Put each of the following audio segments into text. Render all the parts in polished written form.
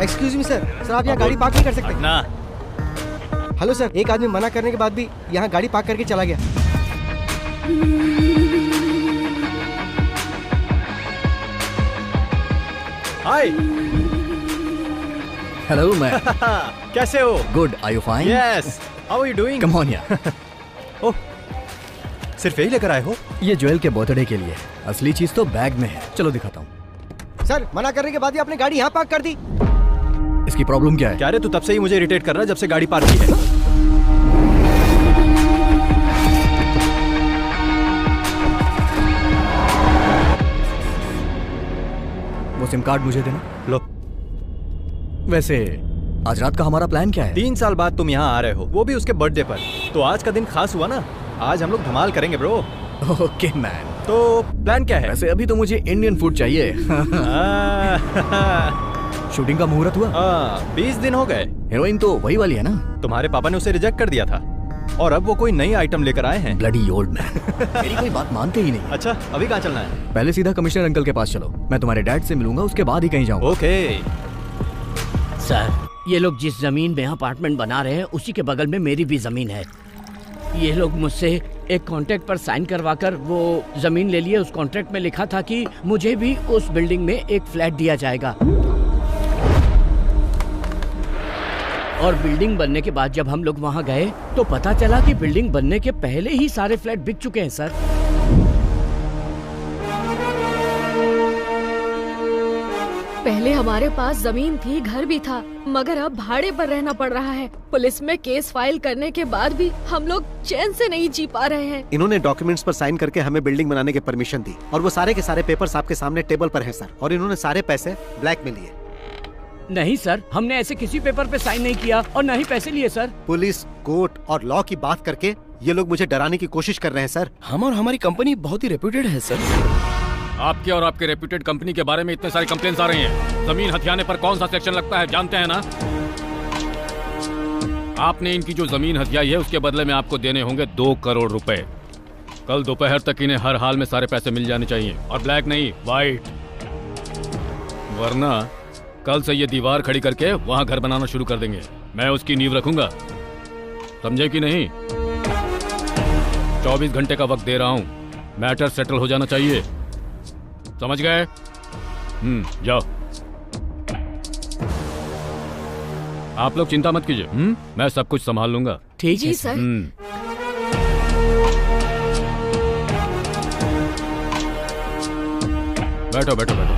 Excuse me sir, आप यहाँ गाड़ी पार्क नहीं कर सकते ना। हेलो सर, एक आदमी मना करने के बाद भी यहाँ गाड़ी पार्क करके चला गया। हाय। Hello ma'am. कैसे हो? Good, are you fine? Yes, how are you doing? Come on यार। ओह, सिर्फ यही लेकर आए हो? ये ज्वेल के बर्थडे के लिए है, असली चीज तो बैग में है। चलो दिखाता हूँ। सर, मना करने के बाद ही आपने गाड़ी यहाँ पार्क कर दी। इसकी प्रॉब्लम क्या है? क्या रे, तू तब से ही मुझे इरिटेट कर रहा है जब से गाड़ी पार्क की है। वो सिम कार्ड मुझे देना। लो। वैसे आज रात का हमारा प्लान क्या है? 3 साल बाद तुम यहाँ आ रहे हो, वो भी उसके बर्थडे पर। तो आज का दिन खास हुआ ना, आज हम लोग धमाल करेंगे ब्रो। Okay man. तो प्लान क्या है? वैसे अभी तो मुझे इंडियन फूड चाहिए। शूटिंग का मुहूर्त हुआ? 20 दिन हो गए। हीरोइन तो वही वाली है ना? तुम्हारे पापा ने उसे रिजेक्ट कर दिया था और अब वो कोई नई आइटम लेकर आए हैं। Bloody old man. मेरी कोई बात मानते ही नहीं। अच्छा, अभी कहाँ चलना है? पहले सीधा कमिश्नर अंकल के पास चलो, मैं तुम्हारे डैड से मिलूंगा, उसके बाद ही कहीं जाऊंगा। ओके। सर, ये लोग जिस जमीन में अपार्टमेंट बना रहे हैं उसी के बगल में मेरी भी जमीन है। ये लोग मुझसे एक कॉन्ट्रैक्ट पर साइन करवाकर वो जमीन ले लिए। उस कॉन्ट्रैक्ट में लिखा था कि मुझे भी उस बिल्डिंग में एक फ्लैट दिया जाएगा। और बिल्डिंग बनने के बाद जब हम लोग वहाँ गए तो पता चला कि बिल्डिंग बनने के पहले ही सारे फ्लैट बिक चुके हैं सर। पहले हमारे पास जमीन थी, घर भी था, मगर अब भाड़े पर रहना पड़ रहा है। पुलिस में केस फाइल करने के बाद भी हम लोग चैन से नहीं जी पा रहे हैं। इन्होंने डॉक्यूमेंट्स पर साइन करके हमें बिल्डिंग बनाने की परमिशन दी और वो सारे के सारे पेपर्स आपके सामने टेबल पर हैं सर। और इन्होंने सारे पैसे ब्लैक में लिए। नहीं सर, हमने ऐसे किसी पेपर पे साइन नहीं किया और न ही पैसे लिए सर। पुलिस, कोर्ट और लॉ की बात करके ये लोग मुझे डराने की कोशिश कर रहे हैं सर। हम और हमारी कंपनी बहुत ही रेप्यूटेड है सर। आपके और आपके रेप्यूटेड कंपनी के बारे में इतने सारे कंप्लेंट्स आ रही हैं। जमीन हथियाने पर कौन सा सेक्शन लगता है जानते हैं ना? आपने इनकी जो जमीन हथियाई है उसके बदले में आपको देने होंगे 2 करोड़ रुपए। कल दोपहर तक इन्हें हर हाल में सारे पैसे मिल जाने चाहिए, और ब्लैक नहीं, व्हाइट। वरना कल से ये दीवार खड़ी करके वहां घर बनाना शुरू कर देंगे। मैं उसकी नींव रखूंगा, समझे कि नहीं? 24 घंटे का वक्त दे रहा हूं, मैटर सेटल हो जाना चाहिए, समझ गए? जाओ। आप लोग चिंता मत कीजिए, मैं सब कुछ संभाल लूंगा। ठीक है सर। बैठो बैठो बैठो।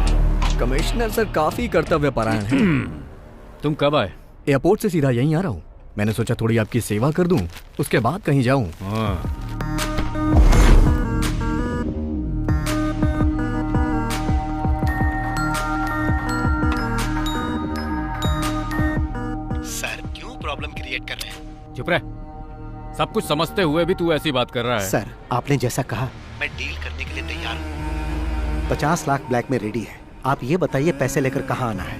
कमिश्नर सर काफी कर्तव्य परायण हैं। तुम कब आए? एयरपोर्ट से सीधा यहीं आ रहा हूँ। मैंने सोचा थोड़ी आपकी सेवा कर दूं, उसके बाद कहीं जाऊं। सर, क्यों प्रॉब्लम क्रिएट कर रहे हैं? चुप रह। सब कुछ समझते हुए भी तू ऐसी बात कर रहा है। सर, आपने जैसा कहा मैं डील करने के लिए तैयार हूँ। 50 लाख ब्लैक में रेडी है। आप ये बताइए पैसे लेकर कहाँ आना है?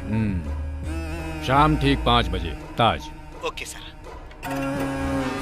शाम ठीक 5 बजे, ताज। Okay sir.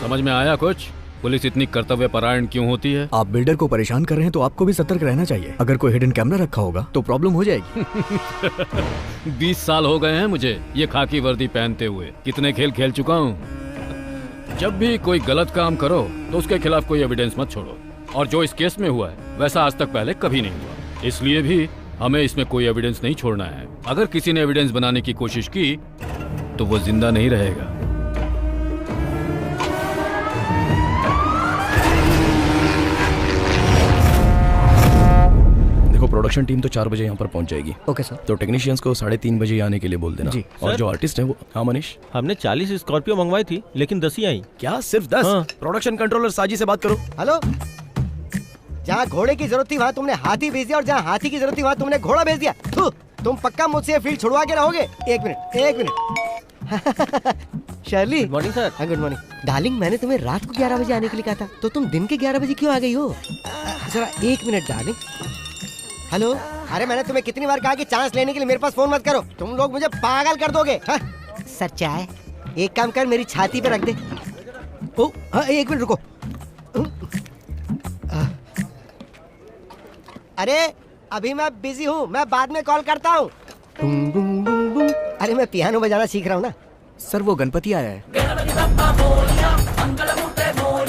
समझ में आया कुछ? पुलिस इतनी कर्तव्य परायण क्यों होती है? आप बिल्डर को परेशान कर रहे हैं तो आपको भी सतर्क रहना चाहिए। अगर कोई हिडन कैमरा रखा होगा तो प्रॉब्लम हो जाएगी। 20 साल हो गए हैं मुझे ये खाकी वर्दी पहनते हुए। कितने खेल खेल चुका हूँ। जब भी कोई गलत काम करो तो उसके खिलाफ कोई एविडेंस मत छोड़ो, और जो इस केस में हुआ है वैसा आज तक पहले कभी नहीं हुआ। इसलिए भी हमें इसमें कोई एविडेंस नहीं छोड़ना है। अगर किसी ने एविडेंस बनाने की कोशिश की तो वो जिंदा नहीं रहेगा। देखो, प्रोडक्शन टीम तो 4 बजे यहाँ पर पहुँच जाएगी। Okay sir. तो टेक्नीशियंस को 3:30 बजे आने के लिए बोल देना। जी। और जो आर्टिस्ट है वो। हाँ मनीष, हमने 40 स्कॉर्पियो मंगवाई थी लेकिन 10 ही आई। क्या सिर्फ 10? हाँ। प्रोडक्शन कंट्रोलर साजी से बात करो। हेलो, जहाँ घोड़े की जरूरत थी वहाँ तुमने हाथी भेज दिया और जहाँ हाथी की जरूरत थी वहाँ तुमने घोड़ा भेज दिया। तुम पक्का मुझसे ये फील्ड छुड़वा के रहोगे? एक minute. Shirley. Good morning sir. हाँ, गुड मॉर्निंग। डार्लिंग, मैंने तुम्हें रात को 11 बजे आने के लिए कहा था, तो तुम दिन के 11 बजे क्यों आ गई हो? जरा 1 मिनट डार्लिंग। हेलो, अरे मैंने तुम्हें कितनी बार कहा कि चांस लेने के लिए मेरे पास फोन मत करो, तुम लोग मुझे पागल कर दोगे। हाँ? सर चाय एक काम कर, मेरी छाती पे रख दे। ओ हाँ, 1 मिनट रुको। अरे अभी मैं बिजी हूँ, मैं बाद में कॉल करता हूँ। अरे मैं पियानो बजाना सीख रहा हूँ ना। सर वो गणपति आया है।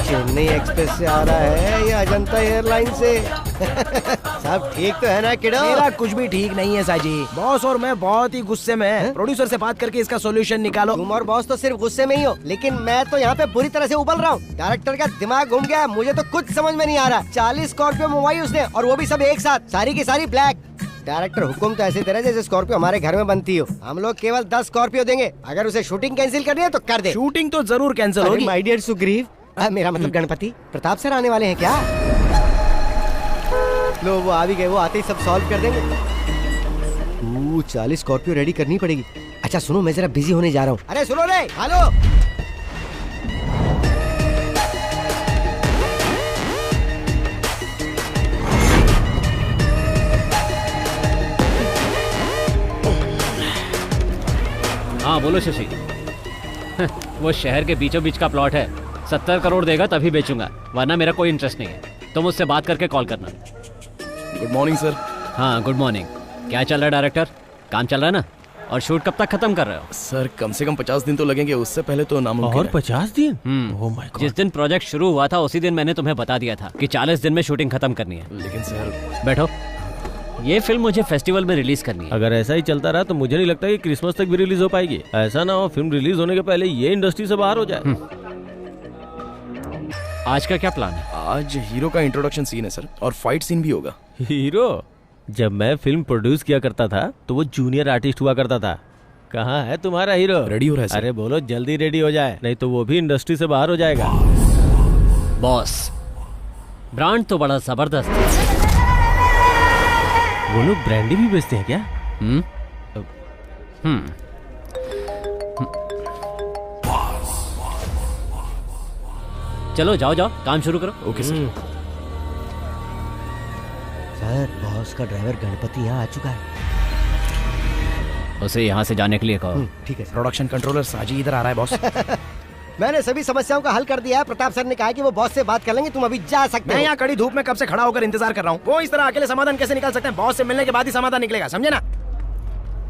चेन्नई एक्सप्रेस से आ रहा है या अजंता एयरलाइन से? सब ठीक तो है ना किडो? मेरा कुछ भी ठीक नहीं है साजी। बॉस और मैं बहुत ही गुस्से में हैं। प्रोड्यूसर से बात करके इसका सॉल्यूशन निकालो। तुम और बॉस तो सिर्फ गुस्से में ही हो, लेकिन मैं तो यहाँ पे बुरी तरह से उबल रहा हूँ। डायरेक्टर का दिमाग घूम गया है, मुझे तो कुछ समझ में नहीं आ रहा। 40 स्कॉर्पियो मंगवाई उसने, और वो भी सब एक साथ, सारी की सारी ब्लैक। डायरेक्टर हुकुम तो ऐसे दे रहा है जैसे स्कॉर्पियो हमारे घर में बनती हो। हम लोग केवल 10 स्कॉर्पियो देंगे, अगर उसे शूटिंग कैंसिल करनी है तो कर दे। शूटिंग तो जरूर कैंसिल होगी। माय डियर सुग्रीव, मेरा मतलब गणपति प्रताप सर आने वाले हैं क्या? लो वो आ भी गए, वो आते ही सब सॉल्व कर देंगे। 40 स्कॉर्पियो रेडी करनी पड़ेगी। अच्छा सुनो, मैं जरा बिजी होने जा रहा हूँ। अरे सुनो रे, हेलो। हाँ बोलो शशि। वो शहर के बीचों बीच का प्लॉट है, 70 करोड़ देगा तभी बेचूंगा, वरना मेरा कोई इंटरेस्ट नहीं है। तुम उससे बात करके कॉल करना। Good morning sir. हाँ गुड मॉर्निंग। क्या चल रहा है डायरेक्टर, काम चल रहा है ना? और शूट कब तक खत्म कर रहे हो? सर कम से कम 50 दिन तो लगेंगे, उससे पहले तो नामुमकिन है। 50 दिन? Oh my God. जिस दिन प्रोजेक्ट शुरू हुआ था उसी दिन मैंने तुम्हें बता दिया था कि 40 दिन में शूटिंग खत्म करनी है। लेकिन सर। बैठो। ये फिल्म मुझे फेस्टिवल में रिलीज करनी है। अगर ऐसा ही चलता रहा तो मुझे नहीं लगता कि क्रिसमस तक भी रिलीज हो पाएगी। ऐसा ना हो फिल्म रिलीज होने के पहले ये इंडस्ट्री से बाहर हो जाए। आज का क्या प्लान है? आज हीरो का इंट्रोडक्शन सीन है सर, और फाइट सीन भी होगा। हीरो? जब मैं फिल्म प्रोड्यूस किया करता था तो वो जूनियर आर्टिस्ट हुआ करता था। कहाँ है तुम्हारा हीरो? रेडी हो रहा है सर। अरे बोलो जल्दी रेडी हो जाए, नहीं तो वो भी इंडस्ट्री से बाहर हो जाएगा। बॉस, ब्रांड तो बड़ा जबरदस्त है। वो लोग ब्रांडी भी बेचते हैं क्या? चलो जाओ जाओ, काम शुरू करो। Okay sir. सर बॉस का ड्राइवर गणपति यहाँ आ चुका है। उसे यहाँ से जाने के लिए कहो। ठीक है सर। प्रोडक्शन कंट्रोलर साजी इधर आ रहा है बॉस। मैंने सभी समस्याओं का हल कर दिया है। प्रताप सर ने कहा कि वो बॉस से बात कर लेंगे, तुम अभी जा सकते मैं हो। यहाँ कड़ी धूप में कब से खड़ा होकर इंतजार कर रहा हूँ। वो इस तरह अकेले समाधान कैसे निकाल सकते हैं? बॉस से मिलने के बाद ही समाधान निकलेगा, समझे ना?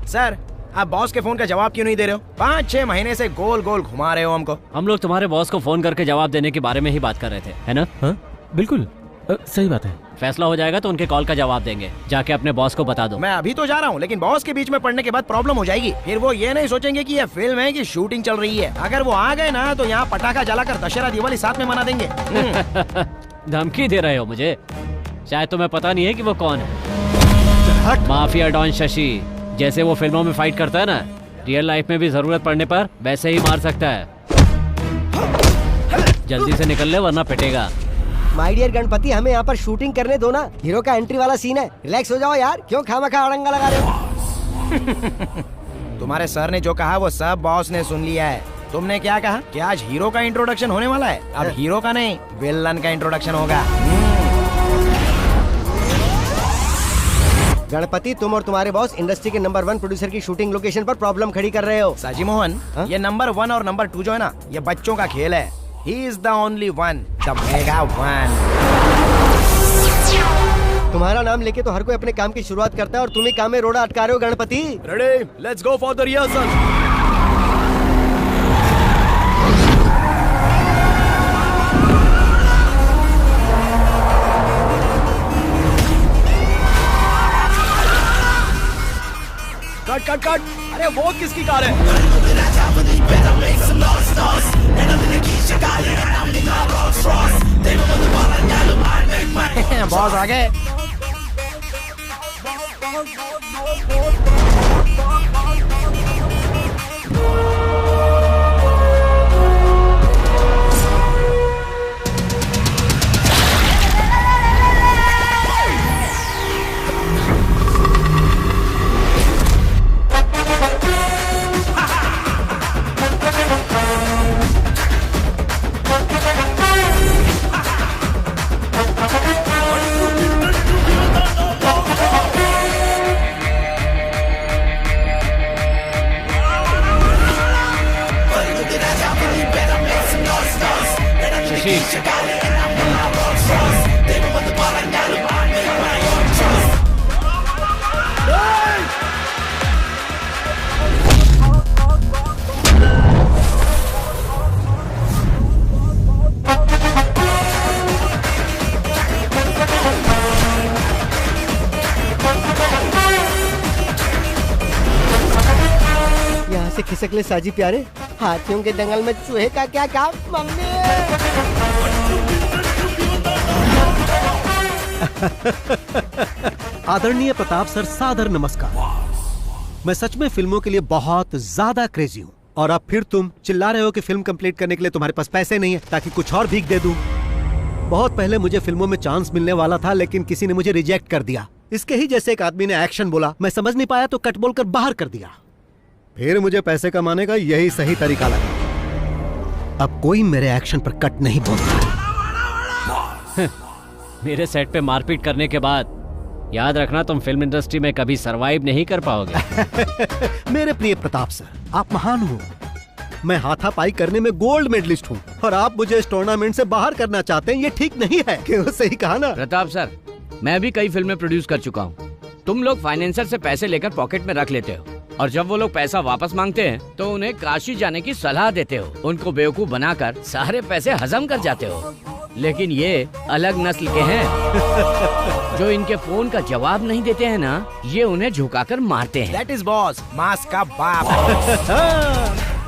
सर आप बॉस के फोन का जवाब क्यों नहीं दे रहे हो? 5-6 महीने से गोल गोल घुमा रहे हो हमको। हम लोग तुम्हारे बॉस को फोन करके जवाब देने के बारे में ही बात कर रहे थे, है ना? हाँ बिल्कुल सही बात है। फैसला हो जाएगा तो उनके कॉल का जवाब देंगे। जाके अपने बॉस को बता दो। मैं अभी तो जा रहा हूँ, लेकिन बॉस के बीच में पड़ने के बाद प्रॉब्लम हो जाएगी। फिर वो ये नहीं सोचेंगे कि ये फिल्म है कि शूटिंग चल रही है। अगर वो आ गए ना तो यहाँ पटाखा जलाकर दशहरा दिवाली साथ में मना देंगे। धमकी दे रहे हो मुझे? शायद तुम्हें पता नहीं है कि वो कौन है। Mafia don Shashi. जैसे वो फिल्मों में फाइट करता है ना, रियल लाइफ में भी जरूरत पड़ने पर वैसे ही मार सकता है। जल्दी से निकल ले वरना पिटेगा। माय डियर गणपति, हमें यहाँ पर शूटिंग करने दो ना। हीरो का एंट्री वाला सीन है, रिलैक्स हो जाओ यार। क्यों खामखा अड़ंगा लगा रहे हो? तुम्हारे सर ने जो कहा वो सब बॉस ने सुन लिया है। तुमने क्या कहा कि आज हीरो का इंट्रोडक्शन होने वाला है? अब हीरो का नहीं, विलन का इंट्रोडक्शन होगा। गणपति, तुम और तुम्हारे बॉस इंडस्ट्री के नंबर 1 प्रोड्यूसर की शूटिंग लोकेशन पर प्रॉब्लम खड़ी कर रहे हो। साजी मोहन, ये नंबर 1 और नंबर 2 जो है ना, ये बच्चों का खेल है। He is the only one, the mega one. तुम्हारा नाम लेके तो हर कोई अपने काम की शुरुआत करता है और तुम ही काम में रोड़ा अटका रहे हो Ganpati. Ready? Let's go for the rehearsal. Cut cut cut. अरे वो किसकी कार है? बॉस आ गए। से खिसक ले साजी प्यारे, हाथियों के दंगल में चूहे का क्या काम मम्मी। आदरणीय प्रताप सर, सादर नमस्कार। मैं सच में फिल्मों के लिए बहुत ज्यादा क्रेजी हूँ, और अब फिर तुम चिल्ला रहे हो कि फिल्म कंप्लीट करने के लिए तुम्हारे पास पैसे नहीं है ताकि कुछ और भीख दे दूं। बहुत पहले मुझे फिल्मों में चांस मिलने वाला था, लेकिन किसी ने मुझे रिजेक्ट कर दिया। इसके ही जैसे एक आदमी ने एक्शन बोला, मैं समझ नहीं पाया तो कट बोलकर बाहर कर दिया। फिर मुझे पैसे कमाने का यही सही तरीका लगा। अब कोई मेरे एक्शन पर कट नहीं बोलता। मेरे सेट पे मारपीट करने के बाद याद रखना, तुम फिल्म इंडस्ट्री में कभी सरवाइव नहीं कर पाओगे। मेरे प्रिय प्रताप सर, आप महान हो। मैं हाथापाई करने में गोल्ड मेडलिस्ट हूँ, और आप मुझे इस टूर्नामेंट से बाहर करना चाहते हैं। ये ठीक नहीं है। क्यों? सही कहा ना प्रताप सर, मैं भी कई फिल्में प्रोड्यूस कर चुका हूँ। तुम लोग फाइनेंसर से पैसे लेकर पॉकेट में रख लेते हो, और जब वो लोग पैसा वापस मांगते हैं तो उन्हें काशी जाने की सलाह देते हो। उनको बेवकूफ बनाकर सारे पैसे हजम कर जाते हो। लेकिन ये अलग नस्ल के हैं जो इनके फोन का जवाब नहीं देते हैं ना, ये उन्हें झुकाकर मारते हैं। That is boss, मास का बाप।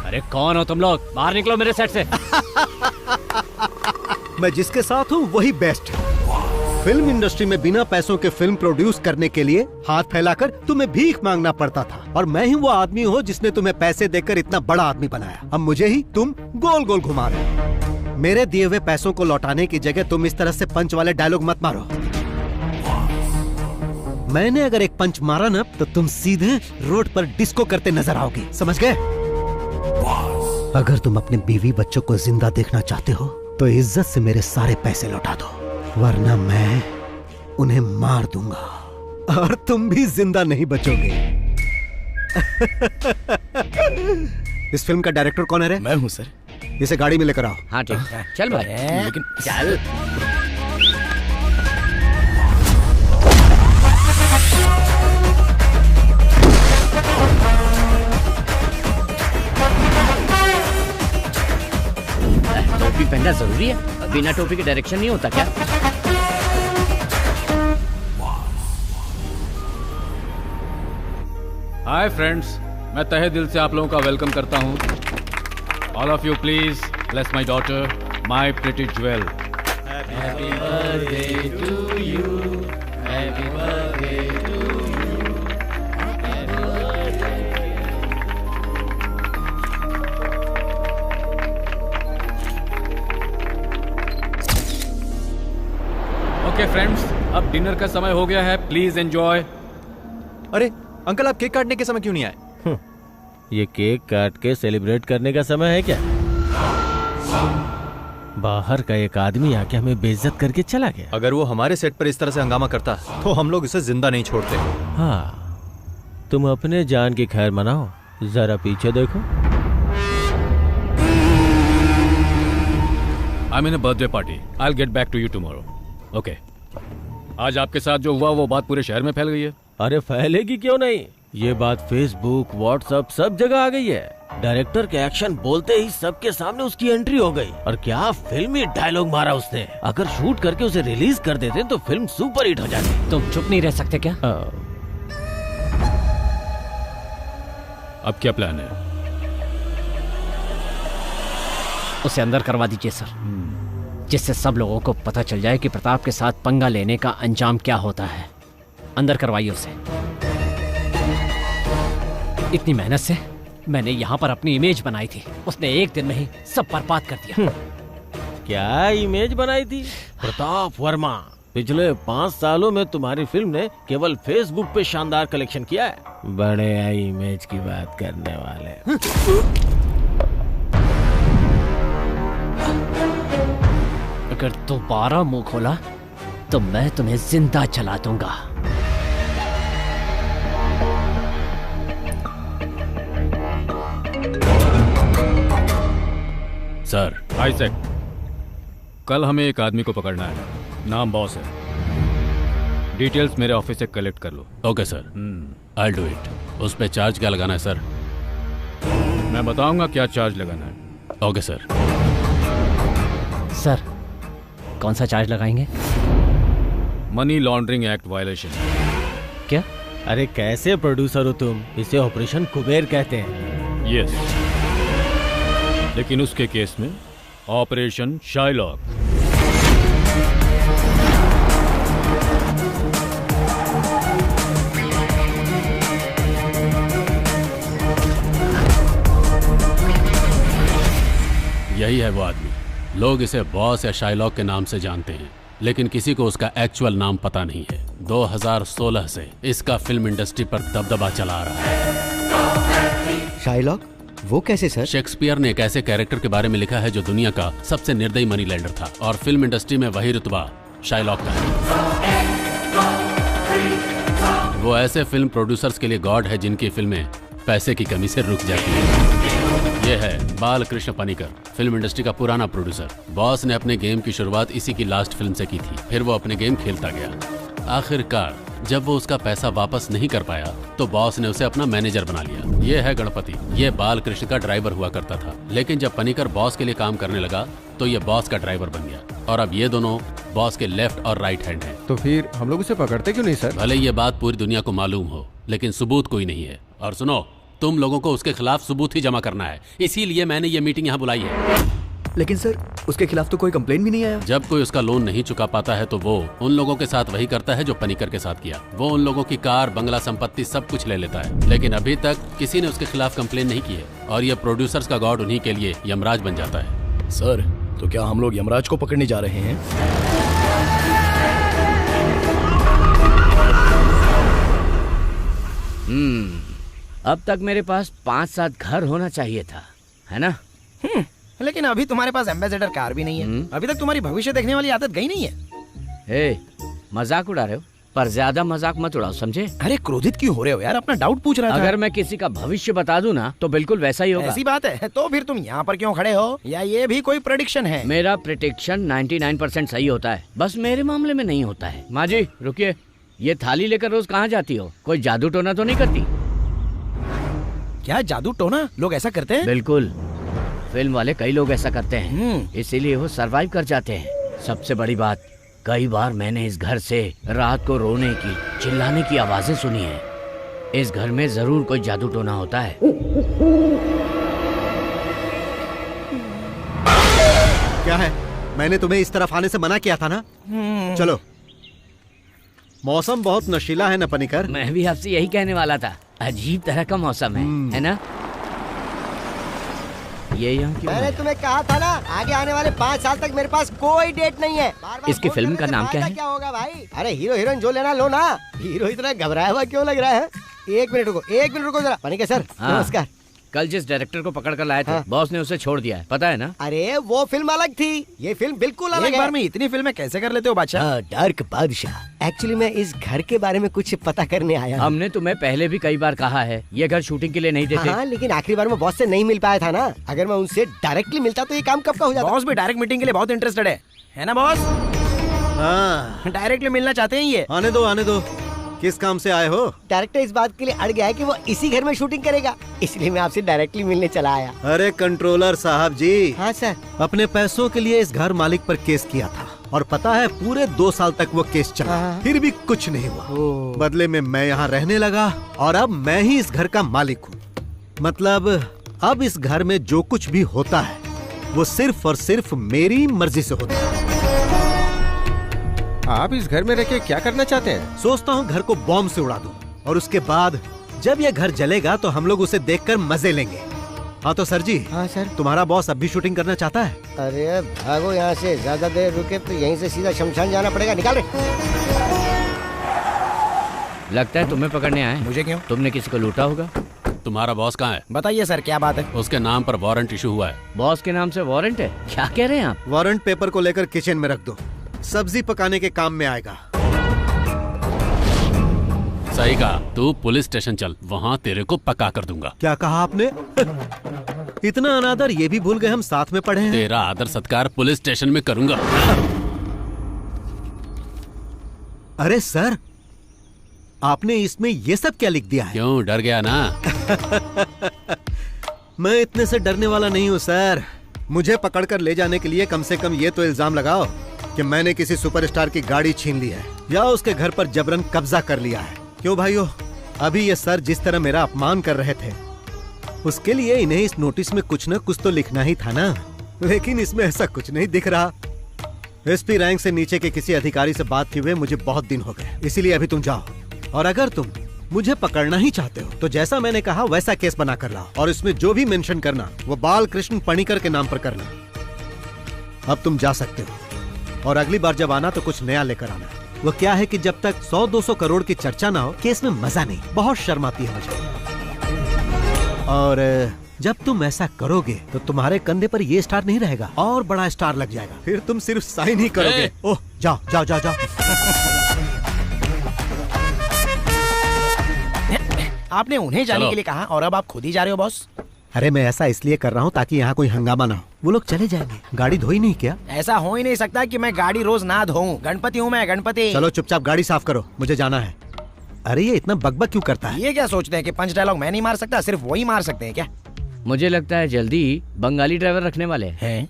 अरे कौन हो तुम लोग? बाहर निकलो मेरे सेट से। मैं जिसके साथ हूँ वही बेस्ट है। फिल्म इंडस्ट्री में बिना पैसों के फिल्म प्रोड्यूस करने के लिए हाथ फैलाकर तुम्हें भीख मांगना पड़ता था, और मैं ही वो आदमी हूँ जिसने तुम्हें पैसे देकर इतना बड़ा आदमी बनाया। अब मुझे ही तुम गोल गोल घुमा रहे हो। मेरे दिए हुए पैसों को लौटाने की जगह तुम इस तरह से पंच वाले डायलॉग मत मारो। मैंने अगर एक पंच मारा ना, तो तुम सीधे रोड पर डिस्को करते नजर आओगे। समझ गए? अगर तुम अपने बीवी बच्चों को जिंदा देखना चाहते हो तो इज्जत से मेरे सारे पैसे लौटा दो, वरना मैं उन्हें मार दूंगा और तुम भी जिंदा नहीं बचोगे। इस फिल्म का डायरेक्टर कौन है रे? मैं हूँ सर। इसे गाड़ी में लेकर आओ। हाँ ठीक, चल भाई। लेकिन चल। टोपी पहनना जरूरी है? बिना टोपी के डायरेक्शन नहीं होता क्या? हाय फ्रेंड्स, मैं तहे दिल से आप लोगों का वेलकम करता हूं। All of you please bless my daughter, my pretty jewel. Happy birthday to you, happy birthday to you. Okay friends, अब डिनर का समय हो गया है, प्लीज एंजॉय। अरे अंकल, आप केक काटने के समय क्यों नहीं आए? ये केक काट के सेलिब्रेट करने का समय है क्या? बाहर का एक आदमी आके हमें बेइज्जत करके चला गया। अगर वो हमारे सेट पर इस तरह से हंगामा करता तो हम लोग उसे जिंदा नहीं छोड़ते। हाँ, तुम अपने जान की खैर मनाओ, जरा पीछे देखो। I mean a birthday party. I will get back to you tomorrow. Okay. आज आपके साथ जो हुआ वो बात पूरे शहर में फैल गई है। अरे फैलेगी क्यों नहीं? ये बात फेसबुक, व्हाट्सएप सब जगह आ गई है। डायरेक्टर के एक्शन बोलते ही सबके सामने उसकी एंट्री हो गई। और क्या फिल्मी डायलॉग मारा उसने। अगर शूट करके उसे रिलीज कर देते तो फिल्म सुपर हिट हो जाती। तुम चुप नहीं रह सकते क्या? अब क्या प्लान है? उसे अंदर करवा दीजिए सर, जिससे सब लोगों को पता चल जाए कि प्रताप के साथ पंगा लेने का अंजाम क्या होता है। अंदर करवाइए उसे। इतनी मेहनत से मैंने यहाँ पर अपनी इमेज बनाई थी, उसने एक दिन में ही सब बर्बाद कर दिया। क्या इमेज बनाई थी? प्रताप वर्मा, पिछले 5 सालों में तुम्हारी फिल्म ने केवल फेसबुक पे शानदार कलेक्शन किया है। बड़े इमेज की बात करने वाले। अगर दोबारा मुंह खोला तो मैं तुम्हें जिंदा जला दूंगा। सर, आइजैक, कल हमें एक आदमी को पकड़ना है। नाम बॉस है। डिटेल्स मेरे ऑफिस से कलेक्ट कर लो। Okay sir, I do it. उस पे चार्ज क्या लगाना है सर? मैं बताऊंगा क्या चार्ज लगाना है। Okay sir. सर, कौन सा चार्ज लगाएंगे? Money laundering act violation. क्या? अरे कैसे प्रोड्यूसर हो तुम? इसे ऑपरेशन कुबेर कहते हैं। यस, लेकिन उसके केस में ऑपरेशन शाइलॉक। यही है वो आदमी। लोग इसे बॉस या शाइलॉक के नाम से जानते हैं, लेकिन किसी को उसका एक्चुअल नाम पता नहीं है। 2016 से इसका फिल्म इंडस्ट्री पर दबदबा चला आ रहा है। शाइलॉक? वो कैसे सर? शेक्सपियर ने एक ऐसे कैरेक्टर के बारे में लिखा है जो दुनिया का सबसे निर्दयी मनी लैंडर था, और फिल्म इंडस्ट्री में वही रुतबा शाइलॉक का है। वो ऐसे फिल्म प्रोड्यूसर्स के लिए गॉड है जिनकी फिल्में पैसे की कमी से रुक जाती है। ये है बालकृष्ण पनिकर, फिल्म इंडस्ट्री का पुराना प्रोड्यूसर। बॉस ने अपने गेम की शुरुआत इसी की लास्ट फिल्म से की थी। फिर वो अपने गेम खेलता गया। आखिरकार जब वो उसका पैसा वापस नहीं कर पाया तो बॉस ने उसे अपना मैनेजर बना लिया। ये है गणपति। ये बालकृष्ण का ड्राइवर हुआ करता था, लेकिन जब पनिकर बॉस के लिए काम करने लगा तो ये बॉस का ड्राइवर बन गया, और अब ये दोनों बॉस के लेफ्ट और राइट हैंड हैं। तो फिर हम लोग उसे पकड़ते क्यों नहीं सर? भले ये बात पूरी दुनिया को मालूम हो, लेकिन सबूत कोई नहीं है। और सुनो, तुम लोगों को उसके खिलाफ सबूत ही जमा करना है, इसीलिए मैंने ये मीटिंग यहाँ बुलाई है। लेकिन सर, उसके खिलाफ तो कोई कंप्लेंट भी नहीं आया। जब कोई उसका लोन नहीं चुका पाता है तो वो उन लोगों के साथ वही करता है जो पनिकर के साथ किया। वो उन लोगों की कार, बंगला, संपत्ति सब कुछ ले लेता है, लेकिन अभी तक किसी ने उसके खिलाफ कंप्लेन नहीं की है। और ये प्रोड्यूसर्स का गॉड उन्हीं के लिए यमराज बन जाता है। सर, तो क्या हम लोग यमराज को पकड़ने जा रहे हैं? अब तक मेरे पास 5-7 घर होना चाहिए था, है ना? लेकिन अभी तुम्हारे पास एम्बेसडर कार भी नहीं है। अभी तक तुम्हारी भविष्य देखने वाली आदत गई नहीं है। मजाक उड़ा रहे हो, पर ज्यादा मजाक मत उड़ाओ, समझे? अरे क्रोधित क्यों हो रहे हो यार? अपना डाउट पूछ रहा था। अगर मैं किसी का भविष्य बता दूं ना तो बिल्कुल वैसा ही होगा। ऐसी बात है तो फिर तुम यहाँ पर क्यों खड़े हो? या ये भी कोई प्रेडिक्शन है? मेरा प्रेडिक्शन 99% सही होता है, बस मेरे मामले में नहीं होता है। माँ जी रुकिए, ये थाली लेकर रोज कहाँ जाती हो? कोई जादू टोना तो नहीं करती? क्या जादू टोना? लोग ऐसा करते हैं? बिल्कुल, फिल्म वाले कई लोग ऐसा करते हैं, इसीलिए वो सरवाइव कर जाते हैं। सबसे बड़ी बात, कई बार मैंने इस घर से रात को रोने की, चिल्लाने की आवाजें सुनी है। इस घर में जरूर कोई जादू टोना होता है। क्या है? मैंने तुम्हें इस तरफ आने से मना किया था ना। चलो, मौसम बहुत नशीला है ना पनिकर? मैं भी आपसे यही कहने वाला था, अजीब तरह का मौसम है ना? ये यहाँ क्यों मैंने तुम्हें कहा था ना, आगे आने वाले 5 साल तक मेरे पास कोई डेट नहीं है। इसकी फिल्म का नाम क्या है? क्या होगा भाई? अरे हीरो हीरोइन जो लेना लो ना। हीरो इतना घबराया हुआ क्यों लग रहा है? एक मिनट रुको जरा। पनिकर सर, नमस्कार। कल जिस डायरेक्टर को पकड़ कर लाए थे, बॉस ने उसे छोड़ दिया है, पता है ना? अरे वो फिल्म अलग थी, ये फिल्म बिल्कुल अलग है। एक बार में इतनी फिल्में कैसे कर लेते हो बादशाह? डार्क बादशाह। एक्चुअली मैं इस घर के बारे में कुछ पता करने आया। हमने तुम्हें पहले भी कई बार कहा है, ये घर शूटिंग के लिए नहीं देते। हाँ, लेकिन आखिरी बार मैं बॉस से नहीं मिल पाया था ना। अगर मैं उनसे डायरेक्टली मिलता तो ये काम कब का हो जाता। बॉस भी डायरेक्ट मीटिंग के लिए बहुत इंटरेस्टेड है ना बॉस? हाँ, डायरेक्टली मिलना चाहते हैं ये। आने दो। किस काम से आए हो? डायरेक्टर इस बात के लिए अड़ गया है कि वो इसी घर में शूटिंग करेगा, इसलिए मैं आपसे डायरेक्टली मिलने चला आया। अरे कंट्रोलर साहब जी। हाँ सर। अपने पैसों के लिए इस घर मालिक पर केस किया था, और पता है पूरे 2 साल तक वो केस चला, फिर भी कुछ नहीं हुआ। बदले में मैं यहाँ रहने लगा, और अब मैं ही इस घर का मालिक हूँ। मतलब अब इस घर में जो कुछ भी होता है वो सिर्फ और सिर्फ मेरी मर्जी से होता है। आप इस घर में रह के क्या करना चाहते हैं? सोचता हूँ घर को बॉम्ब से उड़ा दूं, और उसके बाद जब यह घर जलेगा तो हम लोग उसे देखकर मजे लेंगे। हाँ तो सर जी। हाँ सर। तुम्हारा बॉस अब भी शूटिंग करना चाहता है? अरे भागो यहाँ से, ज्यादा देर रुके तो यहीं से सीधा शमशान जाना पड़ेगा। निकाल रहे। लगता है तुम्हें पकड़ने आए। मुझे क्यों? तुमने किसी को लूटा होगा। तुम्हारा बॉस कहाँ है? बताइए सर, क्या बात है? उसके नाम पर वारंट इशू हुआ है। बॉस के नाम से वारंट है? क्या कह रहे हैं आप? वारंट पेपर को लेकर किचन में रख दो, सब्जी पकाने के काम में आएगा। सही कहा, तू पुलिस स्टेशन चल, वहाँ तेरे को पका कर दूंगा। क्या कहा आपने? इतना अनादर ये भी भूल गए हम साथ में पढ़े हैं। तेरा आदर सत्कार पुलिस स्टेशन में करूंगा। अरे सर, आपने इसमें ये सब क्या लिख दिया है? क्यों, डर गया ना? मैं इतने से डरने वाला नहीं हूँ सर। मुझे पकड़कर ले जाने के लिए कम से कम ये तो इल्जाम लगाओ कि मैंने किसी सुपरस्टार की गाड़ी छीन ली है या उसके घर पर जबरन कब्जा कर लिया है। क्यों भाइयों, अभी ये सर जिस तरह मेरा अपमान कर रहे थे, उसके लिए इन्हें इस नोटिस में कुछ न कुछ तो लिखना ही था ना, लेकिन इसमें ऐसा कुछ नहीं दिख रहा। एसपी रैंक से नीचे के किसी अधिकारी से बात किए हुए मुझे बहुत दिन हो गए, इसीलिए अभी तुम जाओ। और अगर तुम मुझे पकड़ना ही चाहते हो तो जैसा मैंने कहा वैसा केस बना कर लाओ, और इसमें जो भी मेंशन करना वो बालकृष्ण पणिकर के नाम पर करना। अब तुम जा सकते हो, और अगली बार जब आना तो कुछ नया लेकर आना। वो क्या है कि जब तक 100-200 करोड़ की चर्चा ना हो केस में मजा नहीं, बहुत शर्म आती है मुझे। और जब तुम ऐसा करोगे तो तुम्हारे कंधे पर ये स्टार नहीं रहेगा, और बड़ा स्टार लग जाएगा, फिर तुम सिर्फ साइन ही करोगे। ओह जाओ जाओ जाओ जाओ। आपने उन्हें जाने के लिए कहा और अब आप खुद ही जा रहे हो बॉस? अरे मैं ऐसा इसलिए कर रहा हूँ ताकि यहाँ कोई हंगामा ना हो। वो लोग चले जाएंगे, गाड़ी धोई नहीं क्या? ऐसा हो ही नहीं सकता कि मैं गाड़ी रोज ना धोऊं। गणपति हूँ मैं, गणपति। चलो चुपचाप गाड़ी साफ करो, मुझे जाना है। अरे ये इतना बकबक क्यों करता है? ये क्या सोचते हैं कि पंच डायलॉग मैं नहीं मार सकता, सिर्फ वही मार सकते हैं क्या? मुझे लगता है जल्दी ही बंगाली ड्राइवर रखने वाले हैं।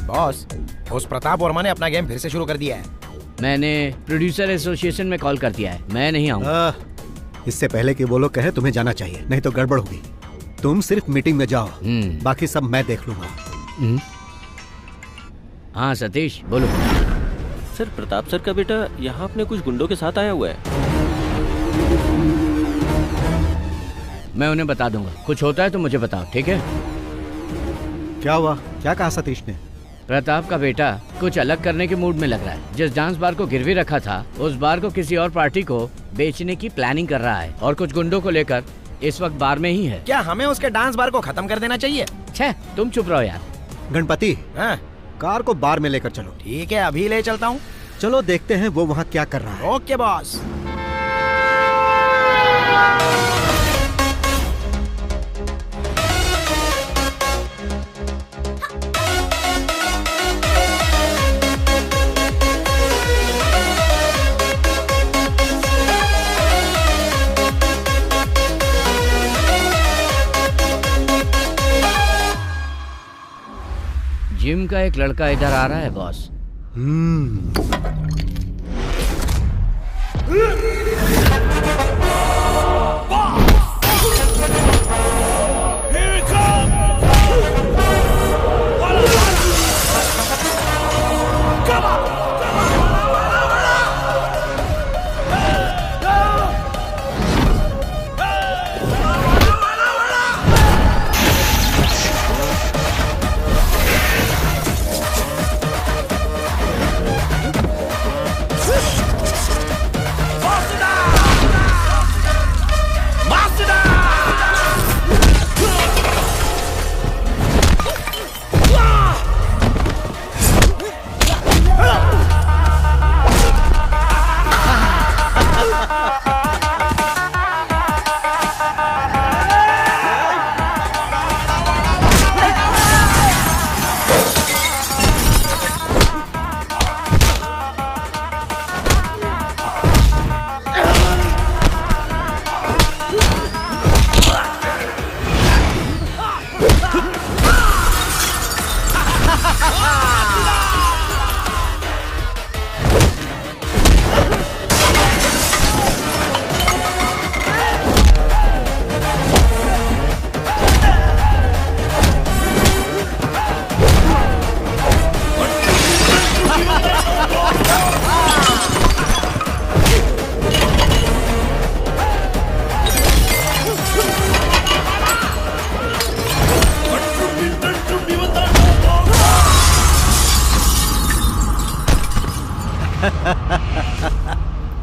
बॉस, उस प्रताप वर्मा ने अपना गेम फिर से शुरू कर दिया है। मैंने प्रोड्यूसर एसोसिएशन में कॉल कर दिया है, मैं नहीं आऊंगा। इससे पहले कि वो लोग कहें तुम्हें जाना चाहिए, नहीं तो गड़बड़ होगी। तुम सिर्फ मीटिंग में जाओ, बाकी सब मैं देख लूंगा। हाँ सतीश बोलो। सर प्रताप सर का बेटा यहाँ अपने कुछ गुंडों के साथ आया हुआ है। मैं उन्हें बता दूंगा, कुछ होता है तो मुझे बताओ, ठीक है? क्या हुआ? क्या कहा सतीश ने? प्रताप का बेटा कुछ अलग करने के मूड में लग रहा है। जिस डांस बार को गिरवी रखा था उस बार को किसी और पार्टी को बेचने की प्लानिंग कर रहा है, और कुछ गुंडों को लेकर इस वक्त बार में ही है। क्या हमें उसके डांस बार को खत्म कर देना चाहिए? छे, तुम चुप रहो यार। गणपति, हाँ? कार को बार में लेकर चलो। ठीक है, अभी ले चलता हूँ। चलो देखते हैं वो वहाँ क्या कर रहा है। Okay boss. जिम का एक लड़का इधर आ रहा है बॉस।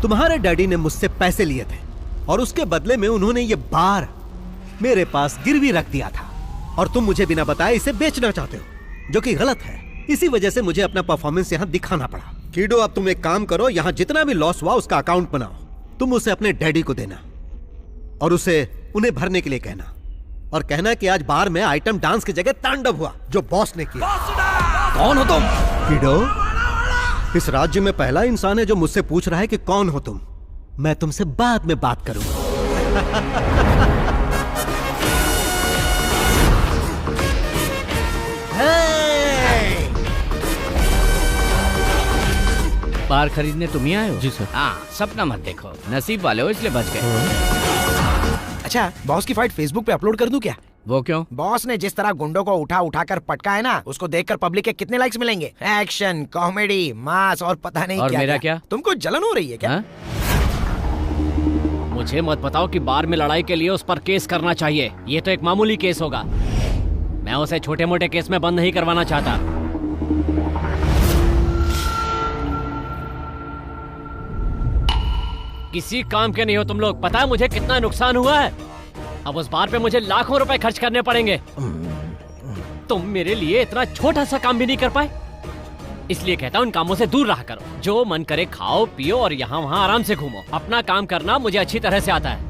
तुम्हारे डैडी ने मुझसे पैसे लिए थे और उसके बदले में उन्होंने ये बार मेरे पास गिरवी रख दिया था, और तुम मुझे बिना बताए इसे बेचना चाहते हो, जो कि गलत है। इसी वजह से मुझे अपना परफॉर्मेंस यहाँ दिखाना पड़ा। कीडो, अब तुम एक काम करो, यहाँ जितना भी लॉस हुआ उसका अकाउंट बनाओ। तुम उसे अपने डैडी को देना और उसे उन्हें भरने के लिए कहना, और कहना कि आज बार में आइटम डांस की जगह तांडव हुआ जो बॉस ने किया। कौन हो तुम? कीडो, इस राज्य में पहला इंसान है जो मुझसे पूछ रहा है कि कौन हो तुम। मैं तुमसे बाद में बात करूंगा। बाहर खरीदने तुम ही आए हो? जी सर। हाँ, सपना मत देखो, नसीब वाले हो इसलिए बच गए। अच्छा, बॉस की फाइट फेसबुक पे अपलोड कर दूं क्या? वो क्यों? बॉस ने जिस तरह गुंडों को उठा उठा कर पटका है ना, उसको देखकर पब्लिक के कितने लाइक्स मिलेंगे। एक्शन, कॉमेडी, मास और पता नहीं और क्या मेरा क्या? तुमको जलन हो रही है क्या? मुझे मत बताओ कि बार में लड़ाई के लिए उस पर केस करना चाहिए। ये तो एक मामूली केस होगा। मैं उसे छोटे मोटे केस में बंद नहीं करवाना चाहता। किसी काम के नहीं हो तुम लोग। पता है मुझे कितना नुकसान हुआ है? अब उस बार पे मुझे लाखों रुपए खर्च करने पड़ेंगे। तुम मेरे लिए इतना छोटा सा काम भी नहीं कर पाए। इसलिए कहता हूँ इन कामों से दूर रहा करो। जो मन करे खाओ पियो और यहाँ वहाँ आराम से घूमो। अपना काम करना मुझे अच्छी तरह से आता है।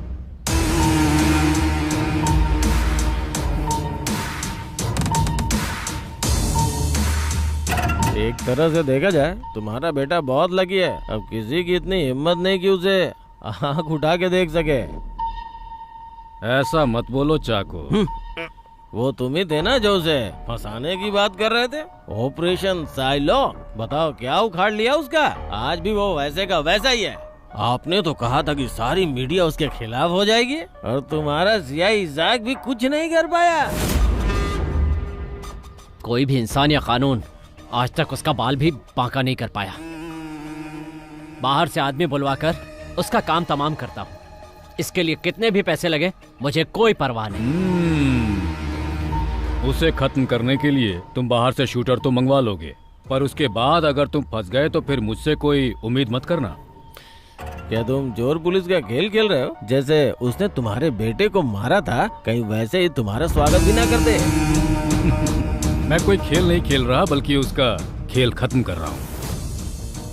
एक तरह से देखा जाए तुम्हारा बेटा बहुत लकी है। अब किसी की इतनी हिम्मत नहीं कि उसे आँख उठा के देख सके। ऐसा मत बोलो चाको। वो तुम ही थे ना जो उसे फंसाने की बात कर रहे थे। ऑपरेशन साइलो, बताओ क्या उखाड़ लिया उसका। आज भी वो वैसे का वैसा ही है। आपने तो कहा था कि सारी मीडिया उसके खिलाफ हो जाएगी और तुम्हारा सियाही इजाक भी कुछ नहीं कर पाया। कोई भी इंसान या कानून आज तक उसका बाल भी बांका नहीं कर पाया। बाहर से आदमी बुलवाकर उसका काम तमाम करता हूँ। इसके लिए कितने भी पैसे लगे मुझे कोई परवाह नहीं। उसे खत्म करने के लिए तुम बाहर से शूटर तो मंगवा लोगे, पर उसके बाद अगर तुम फंस गए तो फिर मुझसे कोई उम्मीद मत करना। क्या तुम चोर पुलिस का खेल खेल रहे हो? जैसे उसने तुम्हारे बेटे को मारा था, कहीं वैसे ही तुम्हारा स्वागत भी ना करते। मैं कोई खेल नहीं खेल रहा, बल्कि उसका खेल खत्म कर रहा हूँ।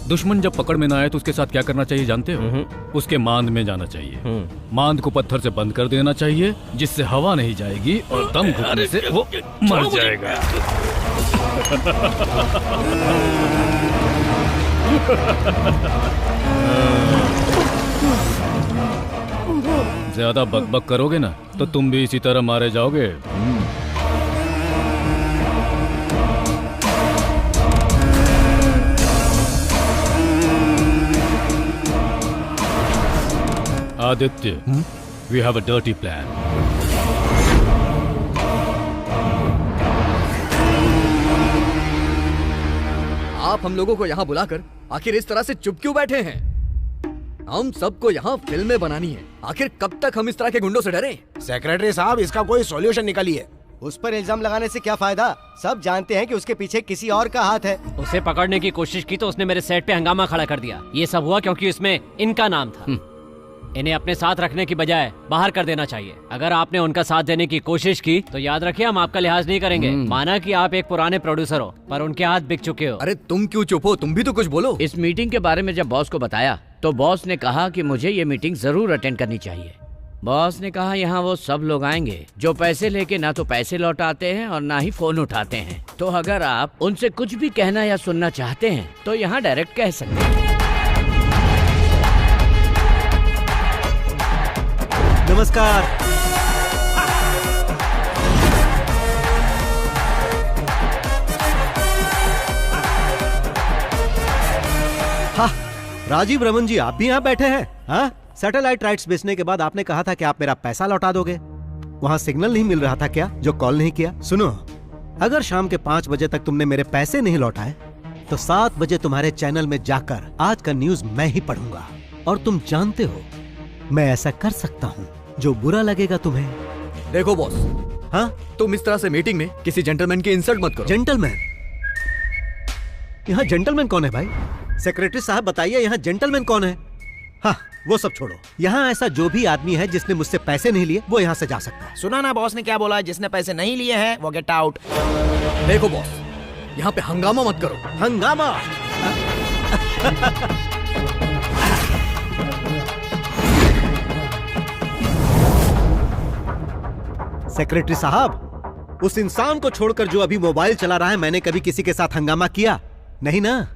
दुश्मन जब पकड़ में ना आए तो उसके साथ क्या करना चाहिए जानते हो? उसके मांद में जाना चाहिए। मांद को पत्थर से बंद कर देना चाहिए, जिससे हवा नहीं जाएगी और दम घुटने से वो मर जाएगा। ज्यादा बकबक करोगे ना तो तुम भी इसी तरह मारे जाओगे। Aditya, we have a dirty plan. आप हम लोगों को यहाँ बुलाकर आखिर इस तरह से चुप क्यों बैठे हैं? हम सबको यहाँ फिल्में बनानी है। आखिर कब तक हम इस तरह के गुंडों से डरें? सेक्रेटरी साहब, इसका कोई सॉल्यूशन निकालिए। उस पर इल्जाम लगाने से क्या फायदा? सब जानते हैं कि उसके पीछे किसी और का हाथ है। उसे पकड़ने की कोशिश की तो उसने मेरे सेट पे हंगामा खड़ा कर दिया। ये सब हुआ क्योंकि इसमें इनका नाम था। इन्हें अपने साथ रखने की बजाय बाहर कर देना चाहिए। अगर आपने उनका साथ देने की कोशिश की तो याद रखिए हम आपका लिहाज नहीं करेंगे। माना कि आप एक पुराने प्रोड्यूसर हो, पर उनके हाथ बिक चुके हो। अरे तुम क्यों चुप हो? तुम भी तो कुछ बोलो। इस मीटिंग के बारे में जब बॉस को बताया तो बॉस ने कहा कि मुझे ये मीटिंग जरूर अटेंड करनी चाहिए। बॉस ने कहा यहाँ वो सब लोग आएंगे जो पैसे लेके ना तो पैसे लौटाते हैं और ना ही फोन उठाते हैं। तो अगर आप उनसे कुछ भी कहना या सुनना चाहते हैं तो यहाँ डायरेक्ट कह सकते हैं। नमस्कार। हाँ, राजीव रमन जी, आप भी यहाँ बैठे हैं? हाँ, सैटेलाइट राइट्स बेचने के बाद आपने कहा था कि आप मेरा पैसा लौटा दोगे। वहाँ सिग्नल नहीं मिल रहा था क्या जो कॉल नहीं किया? सुनो, अगर शाम के 5 बजे तक तुमने मेरे पैसे नहीं लौटाए तो 7 बजे तुम्हारे चैनल में जाकर आज का न्यूज मैं ही पढ़ूंगा। और तुम जानते हो मैं ऐसा कर सकता हूँ जो बुरा लगेगा तुम्हें। देखो बॉस, हाँ, तुम इस तरह से मीटिंग में किसी जेंटलमैन की इंसल्ट मत करो। जेंटलमैन? यहाँ जेंटलमैन कौन है भाई? सेक्रेटरी साहब बताइए, यहाँ जेंटलमैन कौन है? हाँ, वो सब छोड़ो। यहाँ ऐसा जो भी आदमी है जिसने मुझसे पैसे नहीं लिए वो यहाँ से जा सकता है। सुना ना बॉस ने क्या बोला? जिसने पैसे नहीं लिए हैं वो गेट आउट। देखो बॉस, यहाँ पे हंगामा मत करो। हंगामा? सेक्रेटरी साहब, उस इंसान को छोड़कर जो अभी मोबाइल चला रहा है, मैंने कभी किसी के साथ हंगामा किया नहीं ना?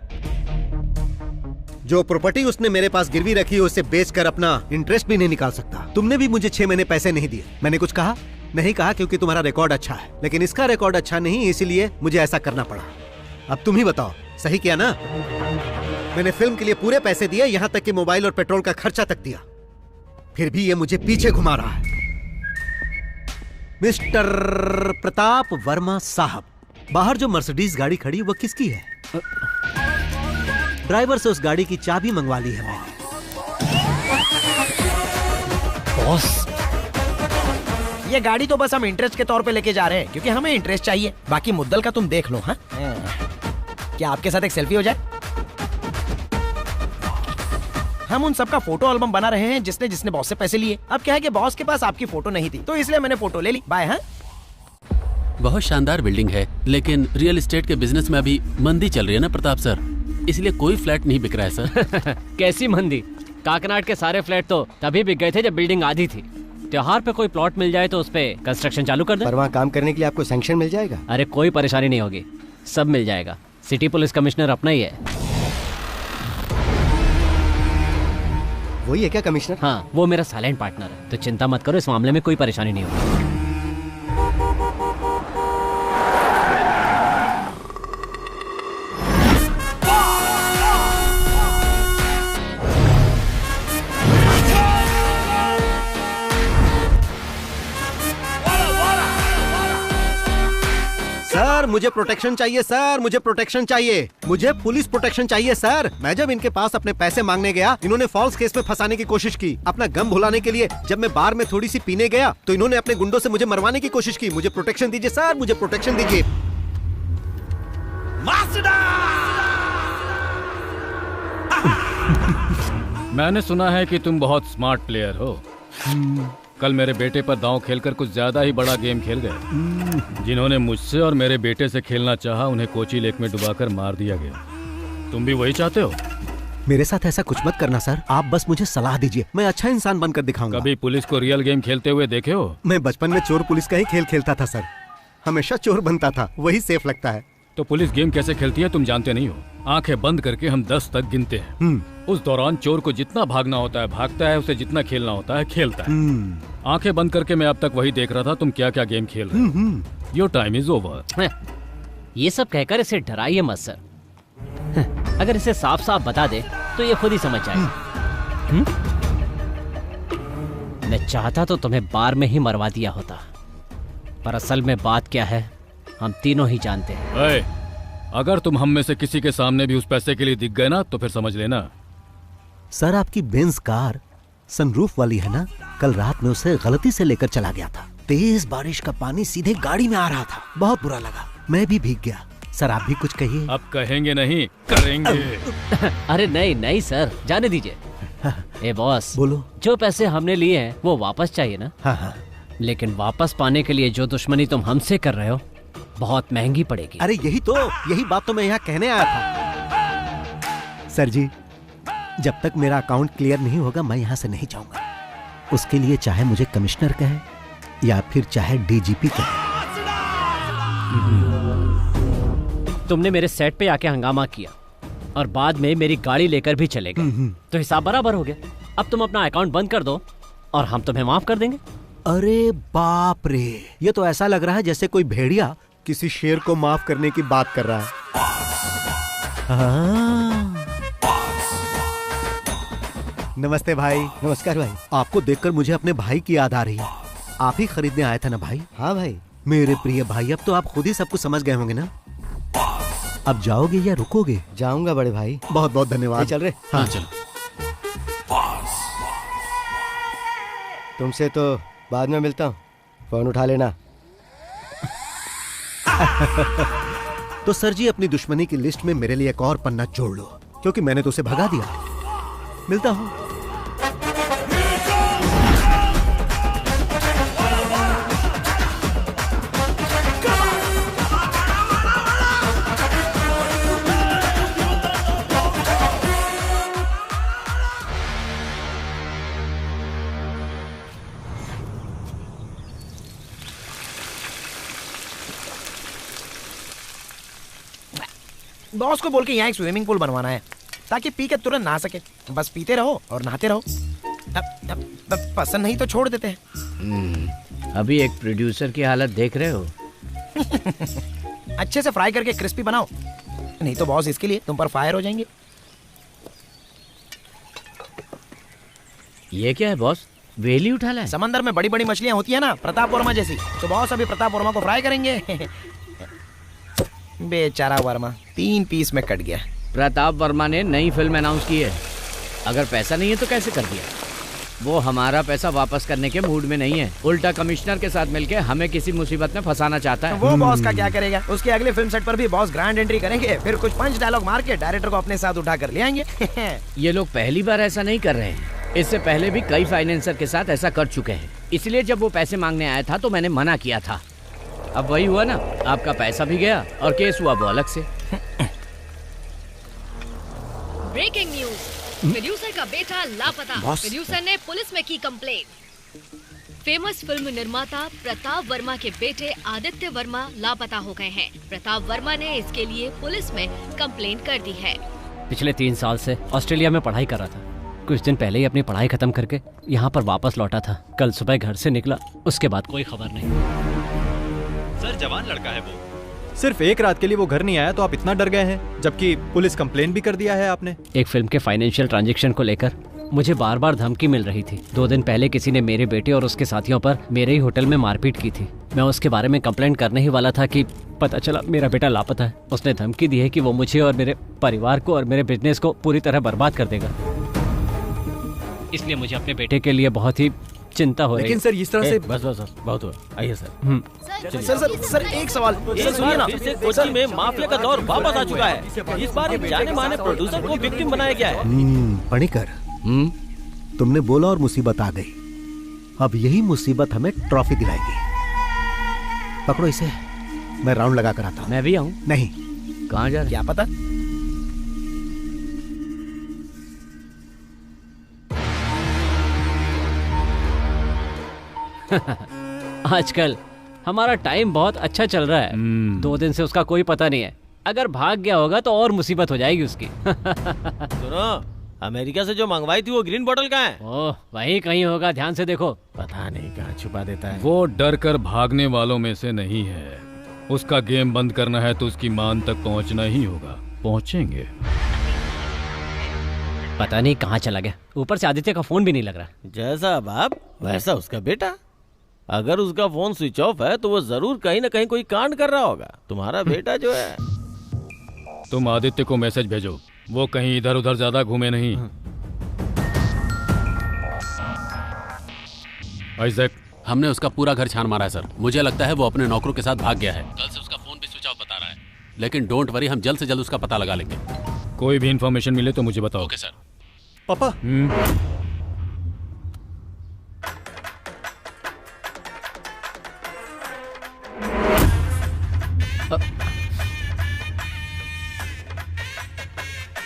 जो प्रॉपर्टी उसने मेरे पास गिरवी रखी है उसे बेचकर अपना इंटरेस्ट भी नहीं निकाल सकता। तुमने भी मुझे 6 महीने पैसे नहीं दिए। मैंने कुछ कहा नहीं? कहा क्योंकि तुम्हारा रिकॉर्ड अच्छा है, लेकिन इसका रिकॉर्ड अच्छा नहीं, इसीलिए मुझे ऐसा करना पड़ा। अब तुम ही बताओ, सही किया ना? मैंने फिल्म के लिए पूरे पैसे दिए, यहाँ तक कि मोबाइल और पेट्रोल का खर्चा तक दिया, फिर भी ये मुझे पीछे घुमा रहा है। मिस्टर प्रताप वर्मा साहब, बाहर जो मर्सिडीज गाड़ी खड़ी है वो किसकी है? ड्राइवर से उस गाड़ी की चाबी मंगवा ली है मैंने। बॉस, ये गाड़ी तो बस हम इंटरेस्ट के तौर पे लेके जा रहे हैं, क्योंकि हमें इंटरेस्ट चाहिए। बाकी मुद्दल का तुम देख लो। हाँ, क्या आपके साथ एक सेल्फी हो जाए? हम उन सबका फोटो एल्बम बना रहे हैं जिसने जिसने बॉस से पैसे लिए। अब क्या है कि बॉस के पास आपकी फोटो नहीं थी, तो इसलिए मैंने फोटो ले ली। बाय। हाँ, बहुत शानदार बिल्डिंग है, लेकिन रियल एस्टेट के बिजनेस में अभी मंदी चल रही है ना प्रताप सर, इसलिए कोई फ्लैट नहीं बिक रहा है सर। कैसी मंदी? काकनाड के सारे फ्लैट तो तभी बिक गए थे जब बिल्डिंग आधी थी। त्योहार पे कोई प्लॉट मिल जाए तो उस पे कंस्ट्रक्शन चालू कर दे। पर वहाँ काम करने के लिए आपको सैंक्शन मिल जाएगा? अरे कोई परेशानी नहीं होगी, सब मिल जाएगा। सिटी पुलिस कमिश्नर अपना ही है। वही है क्या कमिश्नर? हाँ, वो मेरा साइलेंट पार्टनर है, तो चिंता मत करो, इस मामले में कोई परेशानी नहीं होगी। सर मुझे प्रोटेक्शन चाहिए, सर मुझे प्रोटेक्शन चाहिए, मुझे पुलिस प्रोटेक्शन चाहिए सर। मैं जब इनके पास अपने पैसे मांगने गया, इन्होंने फॉल्स केस में फंसाने की कोशिश की। अपना गम भुलाने के लिए जब मैं बार में थोड़ी सी पीने गया तो इन्होंने अपने गुंडों से मुझे मरवाने की कोशिश की। मुझे प्रोटेक्शन दीजिए सर, मुझे प्रोटेक्शन दीजिए। मैंने सुना है कि तुम बहुत स्मार्ट प्लेयर हो। कल मेरे बेटे पर दांव खेलकर कुछ ज्यादा ही बड़ा गेम खेल गए। जिन्होंने मुझसे और मेरे बेटे से खेलना चाहा, उन्हें कोची लेक में डुबाकर मार दिया गया। तुम भी वही चाहते हो? मेरे साथ ऐसा कुछ मत करना सर, आप बस मुझे सलाह दीजिए, मैं अच्छा इंसान बनकर दिखाऊंगा। कभी पुलिस को रियल गेम खेलते हुए देखे हो? मैं बचपन में चोर पुलिस का ही खेल खेलता था सर, हमेशा चोर बनता था, वही सेफ लगता है। तो पुलिस गेम कैसे खेलती है तुम जानते नहीं हो। आंखें बंद करके हम 10 तक गिनते हैं। उस दौरान चोर को जितना भागना होता है भागता है, उसे जितना खेलना होता है खेलता है। आंखें बंद करके मैं अब तक वही देख रहा था तुम क्या क्या गेम खेल रहे हो। Your time is over. ये सब कहकर इसे डराइए मत सर। अगर इसे साफ साफ बता दे तो ये खुद ही समझ जाएगा। मैं चाहता तो तुम्हें बार में ही मरवा दिया होता, पर असल में बात क्या है हम तीनों ही जानते हैं। अगर तुम हम में से किसी के सामने भी उस पैसे के लिए दिख गए ना तो फिर समझ लेना। सर आपकी बेंज कार सनरूफ वाली है ना, कल रात में उसे गलती से लेकर चला गया था। तेज बारिश का पानी सीधे गाड़ी में आ रहा था, बहुत बुरा लगा, मैं भी भीग गया। सर आप भी कुछ कहिए। अब कहेंगे नहीं, करेंगे। अरे नहीं नहीं सर, जाने दीजिए। ए बॉस, बोलो। जो पैसे हमने लिए हैं वो वापस चाहिए ना? हाँ। लेकिन वापस पाने के लिए जो दुश्मनी तुम हमसे कर रहे हो बहुत महंगी पड़ेगी। अरे यही बात तो मैं यहाँ कहने आया था। सर जी, जब तक मेरा अकाउंट क्लियर नहीं होगा मैं यहाँ से नहीं जाऊंगा। उसके लिए चाहे मुझे कमिश्नर कहे या फिर चाहे डीजीपी कहे। तुमने मेरे सेट पे आके हंगामा किया और बाद में मेरी गाड़ी लेकर भी चले गए, तो हिसाब बराबर हो गया। अब तुम अपना अकाउंट बंद कर दो और हम तुम्हें माफ कर देंगे। अरे बाप रे, ये तो ऐसा लग रहा है जैसे कोई भेड़िया किसी शेर को माफ करने की बात कर रहा है। नमस्ते भाई। नमस्कार भाई। आपको देखकर मुझे अपने भाई की याद आ रही है। आप ही खरीदने आए थे ना भाई? हाँ भाई। मेरे प्रिय भाई, अब तो आप खुद ही सब कुछ समझ गए होंगे ना। अब जाओगे या रुकोगे? जाऊंगा बड़े भाई। बहुत बहुत धन्यवाद। चल रहे? हाँ चलो। तुमसे तो बाद में मिलता हूँ, फोन उठा लेना। तो सर जी अपनी दुश्मनी की लिस्ट में मेरे लिए एक और पन्ना जोड़ लो, क्योंकि मैंने तो उसे भगा दिया। मिलता हूँ। बॉस को बोल के यहाँ एक स्विमिंग पूल बनवाना है ताकि पी के तुरंत नहा सके। बस पीते रहो और नहाते रहो। अब पसंद नहीं तो छोड़ देते हैं। अभी एक प्रोड्यूसर की हालत देख रहे हो। अच्छे से फ्राई करके क्रिस्पी बनाओ, नहीं तो बॉस इसके लिए तुम पर फायर हो जाएंगे। ये क्या है बॉस? वेली उठा लाए? समंदर में बड़ी बड़ी मछलियाँ होती है ना, प्रताप वर्मा जैसी, तो बॉस अभी प्रताप वर्मा को फ्राई करेंगे। बेचारा वर्मा 3 पीस में कट गया। प्रताप वर्मा ने नई फिल्म अनाउंस की है, अगर पैसा नहीं है तो कैसे कर दिया? वो हमारा पैसा वापस करने के मूड में नहीं है, उल्टा कमिश्नर के साथ मिलके हमें किसी मुसीबत में फंसाना चाहता है। वो बॉस का क्या करेगा? उसके अगले फिल्म सेट पर भी बॉस ग्रैंड एंट्री करेंगे, फिर कुछ पंच डायलॉग मार के डायरेक्टर को अपने साथ उठा कर ले आएंगे। ये लोग पहली बार ऐसा नहीं कर रहे हैं, इससे पहले भी कई फाइनेंसर के साथ ऐसा कर चुके हैं। इसलिए जब वो पैसे मांगने आया था तो मैंने मना किया था। अब वही हुआ ना, आपका पैसा भी गया और केस हुआ वो अलग से। ब्रेकिंग न्यूज, प्रोड्यूसर का बेटा लापता। प्रोड्यूसर ने पुलिस में की कंप्लेंट। फेमस फिल्म निर्माता प्रताप वर्मा के बेटे आदित्य वर्मा लापता हो गए हैं। प्रताप वर्मा ने इसके लिए पुलिस में कंप्लेंट कर दी है। पिछले 3 साल से ऑस्ट्रेलिया में पढ़ाई कर रहा था। कुछ दिन पहले ही अपनी पढ़ाई खत्म करके यहाँ पर वापस लौटा था। कल सुबह घर से निकला, उसके बाद कोई खबर नहीं। सर जवान लड़का है वो, सिर्फ एक रात के लिए वो घर नहीं आया तो आप इतना डर गए हैं, जबकि पुलिस कंप्लेंट भी कर दिया है आपने। एक फिल्म के फाइनेंशियल ट्रांजैक्शन को लेकर मुझे बार बार धमकी मिल रही थी। 2 दिन पहले किसी ने मेरे बेटे और उसके साथियों पर मेरे ही होटल में मारपीट की थी। मैं उसके बारे में कंप्लेंट करने ही वाला था कि पता चला मेरा बेटा लापता है। उसने धमकी दी है कि वो मुझे और मेरे परिवार को और मेरे बिजनेस को पूरी तरह बर्बाद कर देगा। इसलिए मुझे अपने बेटे के लिए बहुत ही चिंता हो रही है। लेकिन सर इस तरह से बस बहुत हुआ। आइए सर। सर एक सवाल, सर सुनिए ना, कोची में माफिया का दौर वापस आ चुका है। इस बार जाने माने प्रोड्यूसर को विक्टिम बनाया गया है। पणिकर, तुमने बोला और मुसीबत आ गई। अब यही मुसीबत हमें ट्रॉफी दिलाएगी। पकड़ो इसे, मैं राउंड लगा कर आता हूँ। मैं भी आऊँ? नहीं। कहाँ जा रहे? क्या पता। आजकल हमारा टाइम बहुत अच्छा चल रहा है। 2 दिन से उसका कोई पता नहीं है। अगर भाग गया होगा तो और मुसीबत हो जाएगी उसकी। सुनो, अमेरिका से जो मंगवाई थी वो ग्रीन बोतल कहाँ है? ओह, वहीं कहीं होगा, ध्यान से देखो। पता नहीं कहाँ छुपा देता है। वो डर कर भागने वालों में से नहीं है। उसका गेम बंद करना है तो उसकी मान तक पहुंचना ही होगा। पहुंचेंगे। पता नहीं कहाँ चला गया। ऊपर से आदित्य का फोन भी नहीं लग रहा। जैसा बाप वैसा उसका बेटा। अगर उसका फोन स्विच ऑफ है तो वो जरूर कहीं ना कहीं कोई कांड कर रहा होगा। तुम्हारा बेटा जो है। तुम आदित्य को मैसेज भेजो, वो कहीं इधर उधर ज्यादा घूमे नहीं। आइजैक, हमने उसका पूरा घर छान मारा है सर। मुझे लगता है वो अपने नौकरों के साथ भाग गया है। कल से उसका फोन भी स्विच ऑफ बता रहा है। लेकिन डोंट वरी, हम जल्द से जल्द उसका पता लगा लेंगे। कोई भी इंफॉर्मेशन मिले तो मुझे बताओ। Okay sir. पापा,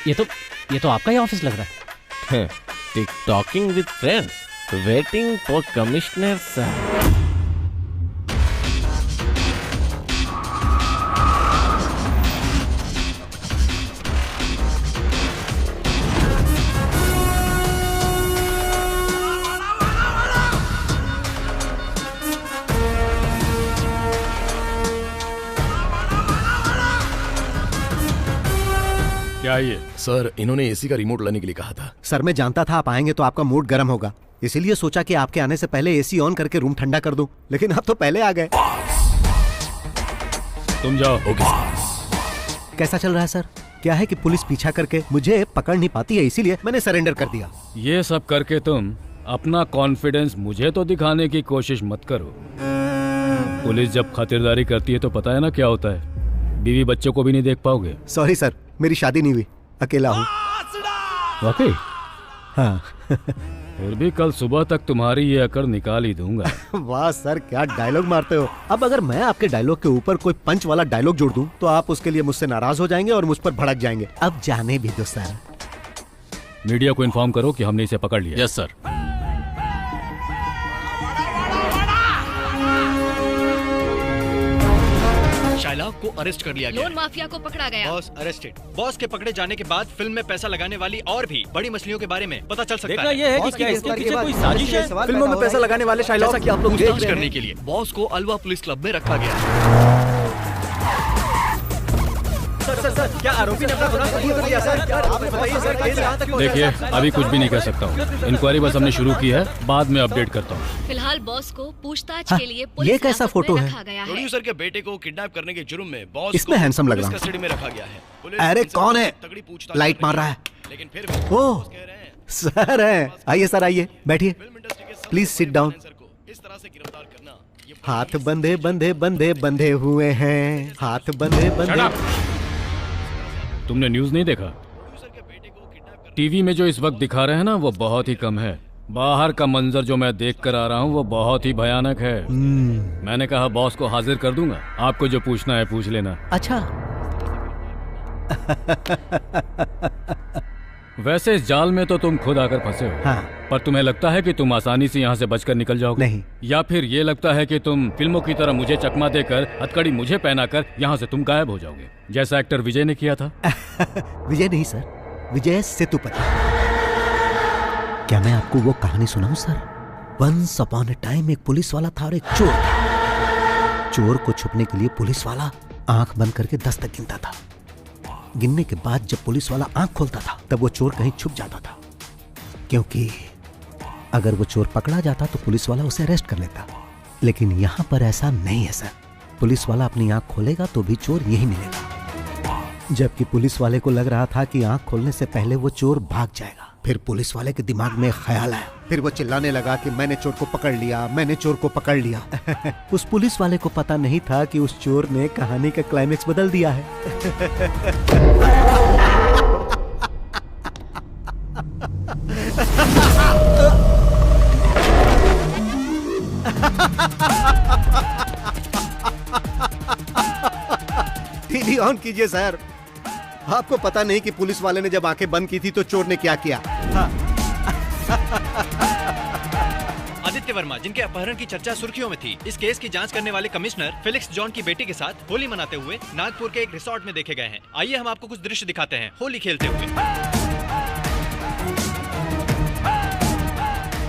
ये तो आपका ही ऑफिस लग रहा है। Talking with friends, waiting for commissioner sir. क्या ये? सर, इन्होंने एसी का रिमोट लाने के लिए कहा था। सर, मैं जानता था आप आएंगे तो आपका मूड गर्म होगा, इसीलिए सोचा कि आपके आने से पहले एसी ऑन करके रूम ठंडा कर दूं। लेकिन आप तो पहले आ गए। तुम जाओ। ओके। कैसा चल रहा है सर? क्या है कि पुलिस पीछा करके मुझे पकड़ नहीं पाती है, इसीलिए मैंने सरेंडर कर दिया। ये सब करके तुम अपना कॉन्फिडेंस मुझे तो दिखाने की कोशिश मत करो। पुलिस जब खातिरदारी करती है तो पता है ना क्या होता है, बीवी बच्चों को भी नहीं देख पाओगे। सॉरी सर, मेरी शादी नहीं हुई, अकेला हूँ। वाकई? हाँ। फिर भी कल सुबह तक तुम्हारी ये अकड़ निकाल ही दूंगा। वाह सर, क्या डायलॉग मारते हो। अब अगर मैं आपके डायलॉग के ऊपर कोई पंच वाला डायलॉग जोड़ दूं तो आप उसके लिए मुझसे नाराज हो जाएंगे और मुझ पर भड़क जाएंगे। अब जाने भी दो सर। मीडिया को इन्फॉर्म करो कि हमने इसे पकड़ लिया। Yes sir. शाइला को अरेस्ट कर लिया गया। लोन माफिया को पकड़ा गया। Boss arrested. बॉस के पकड़े जाने के बाद फिल्म में पैसा लगाने वाली और भी बड़ी मछलियों के बारे में पता चल सकता है। देखना यह है कि क्या इसके पीछे कोई साजिश है। फिल्मों में पैसा लगाने वाले शाइला जैसा कि आप लोग पूछताछ करने के लिए बॉस को अलवा पुलिस क्लब में रखा गया। सर सर क्या आरोपी ने अपना गुनाह कबूल कर लिया सर? आप बताइए सर केस कहां तक पहुंचा? देखिए अभी कुछ भी नहीं कह सकता हूँ। इंक्वायरी बस हमने शुरू की है, बाद में अपडेट करता हूँ। फिलहाल बॉस को पूछताछ हाँ, के लिए ये पुलिस कैसा हिरासत फोटो में है? रखा गया है। प्रोड्यूसर के बेटे को किडनैप करने के जुर्म में बॉस इसमें हैंडसम लग रहा हूं। कस्टडी में रखा गया है। पुलिस अरे इनसे कौन है? तगड़ी पूछताछ लाइट कर मार रही रहा है। लेकिन फिर भी ओ बॉस कह रहे हैं सर है, आइए सर आइए, बैठिए, प्लीज सिट डाउन। इस तरह से गिरफ्तार करना ये हाथ बंधे बंधे बंधे बंधे हुए हैं, हाथ बंधे बंधे। तुमने न्यूज नहीं देखा? टीवी में जो इस वक्त दिखा रहे हैं ना वो बहुत ही कम है। बाहर का मंजर जो मैं देख कर आ रहा हूँ वो बहुत ही भयानक है। मैंने कहा बॉस को हाजिर कर दूंगा, आपको जो पूछना है पूछ लेना। अच्छा वैसे इस जाल में तो तुम खुद आकर फंसे हो। हाँ। पर तुम्हें लगता है कि तुम आसानी से यहाँ से बचकर निकल जाओगे? नहीं। या फिर ये लगता है कि तुम फिल्मों की तरह मुझे चकमा देकर हथकड़ी मुझे पहनाकर यहाँ से तुम गायब हो जाओगे, जैसा एक्टर विजय ने किया था? विजय नहीं सर, विजय सेतुपति। क्या मैं आपको वो कहानी सुनाऊं sir? Once upon a time एक पुलिस वाला था और एक चोर था। चोर को छुपने के लिए पुलिस वाला आंख बंद करके 10 तक गिनता था। गिनने के बाद जब पुलिस वाला आंख खोलता था तब वो चोर कहीं छुप जाता था, क्योंकि अगर वो चोर पकड़ा जाता तो पुलिस वाला उसे अरेस्ट कर लेता। लेकिन यहां पर ऐसा नहीं है सर, पुलिस वाला अपनी आंख खोलेगा तो भी चोर यही मिलेगा। जबकि पुलिस वाले को लग रहा था कि आंख खोलने से पहले वो चोर भाग जाएगा। फिर पुलिस वाले के दिमाग में ख्याल आया, फिर वो चिल्लाने लगा कि मैंने चोर को पकड़ लिया, मैंने चोर को पकड़ लिया। उस पुलिस वाले को पता नहीं था कि उस चोर ने कहानी का क्लाइमेक्स बदल दिया है। टीवी ऑन कीजिए सर। आपको पता नहीं कि पुलिस वाले ने जब आंखें बंद की थी तो चोर ने क्या किया? हाँ। आदित्य वर्मा, जिनके अपहरण की चर्चा सुर्खियों में थी, इस केस की जांच करने वाले कमिश्नर फेलिक्स जॉन की बेटी के साथ होली मनाते हुए नागपुर के एक रिसोर्ट में देखे गए हैं। आइए हम आपको कुछ दृश्य दिखाते हैं होली खेलते हुए।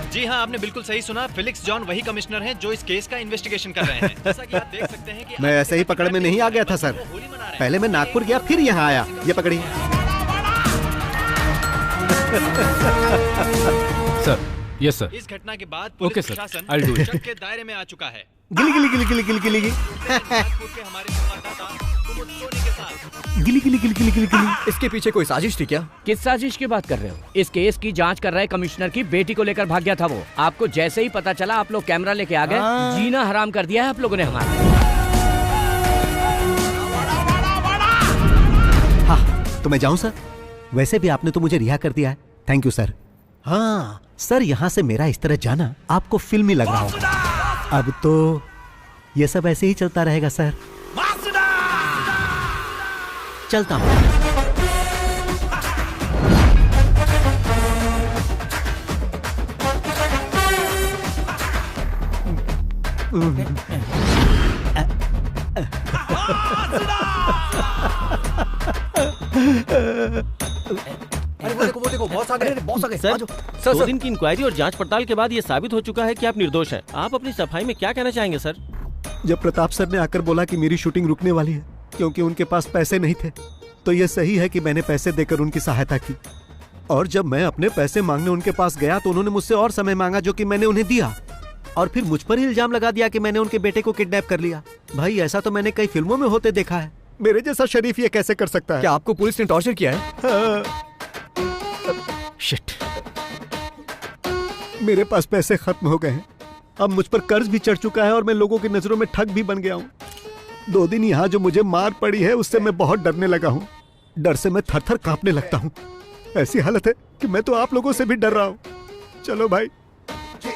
जी हाँ, आपने बिल्कुल सही सुना, फेलिक्स जॉन वही कमिश्नर हैं जो इस केस का इन्वेस्टिगेशन कर रहे हैं। जैसा कि आप देख सकते हैं कि मैं ऐसे ही पकड़ में नहीं आ गया था सर, पहले मैं नागपुर गया फिर यहाँ आया। ये पकड़िए सर। Yes sir. इस घटना के बाद ओके पुलिस सर, प्रशासन I'll do it. शक के दायरे में आ चुका है। गिली गिली गिली गिली गिली गिली नागपुर के हमारे संवाददाता कुमुद सोनी के साथ। गिली गिली गिली गिली गिली गिली। इसके पीछे कोई साजिश थी क्या? किस साजिश की बात कर रहे हो? इस केस की जांच कर रहे कमिश्नर की बेटी को लेकर भाग गया था वो। आपको जैसे ही पता चला आप लोग कैमरा लेके आ गए। जीना हराम कर दिया है आप लोगों ने हमारा। हाँ, तो मैं जाऊं सर? वैसे भी आपने तो मुझे रिहा कर दिया है, थैंक यू सर। हाँ सर, यहाँ से मेरा इस तरह जाना आपको फिल्मी लग रहा होगा। अब तो ये सब ऐसे ही चलता रहेगा सर। चलता हूँ। अरे वो देखो बॉस आ गए, बॉस आ गए। सर, 2 दिन की इंक्वायरी और जांच पड़ताल के बाद ये साबित हो चुका है कि आप निर्दोष हैं। आप अपनी सफाई में क्या कहना चाहेंगे सर? जब प्रताप सर ने आकर बोला कि मेरी शूटिंग रुकने वाली है क्योंकि उनके पास पैसे नहीं थे, तो ये सही है कि मैंने पैसे देकर उनकी सहायता की। और जब मैं अपने पैसे मांगने उनके पास गया तो उन्होंने मुझसे और समय मांगा, जो कि मैंने उन्हें दिया। और फिर मुझ पर ही इल्जाम लगा दिया कि मैंने उनके बेटे को किडनैप कर लिया। भाई ऐसा तो मैंने कई फिल्मों में होते देखा है। मेरे जैसा शरीफ ये कैसे कर सकता है? क्या आपको पुलिस ने टॉर्चर किया है? हाँ। शिट, मेरे पास पैसे खत्म हो गए हैं। अब मुझ पर कर्ज भी चढ़ चुका है और मैं लोगों की नजरों में ठग भी बन गया हूँ। 2 दिन यहाँ जो मुझे मार पड़ी है उससे मैं बहुत डरने लगा हूँ। डर से मैं थर थर कांपने लगता हूँ। ऐसी हालत है कि मैं तो आप लोगों से भी डर रहा हूँ। चलो भाई,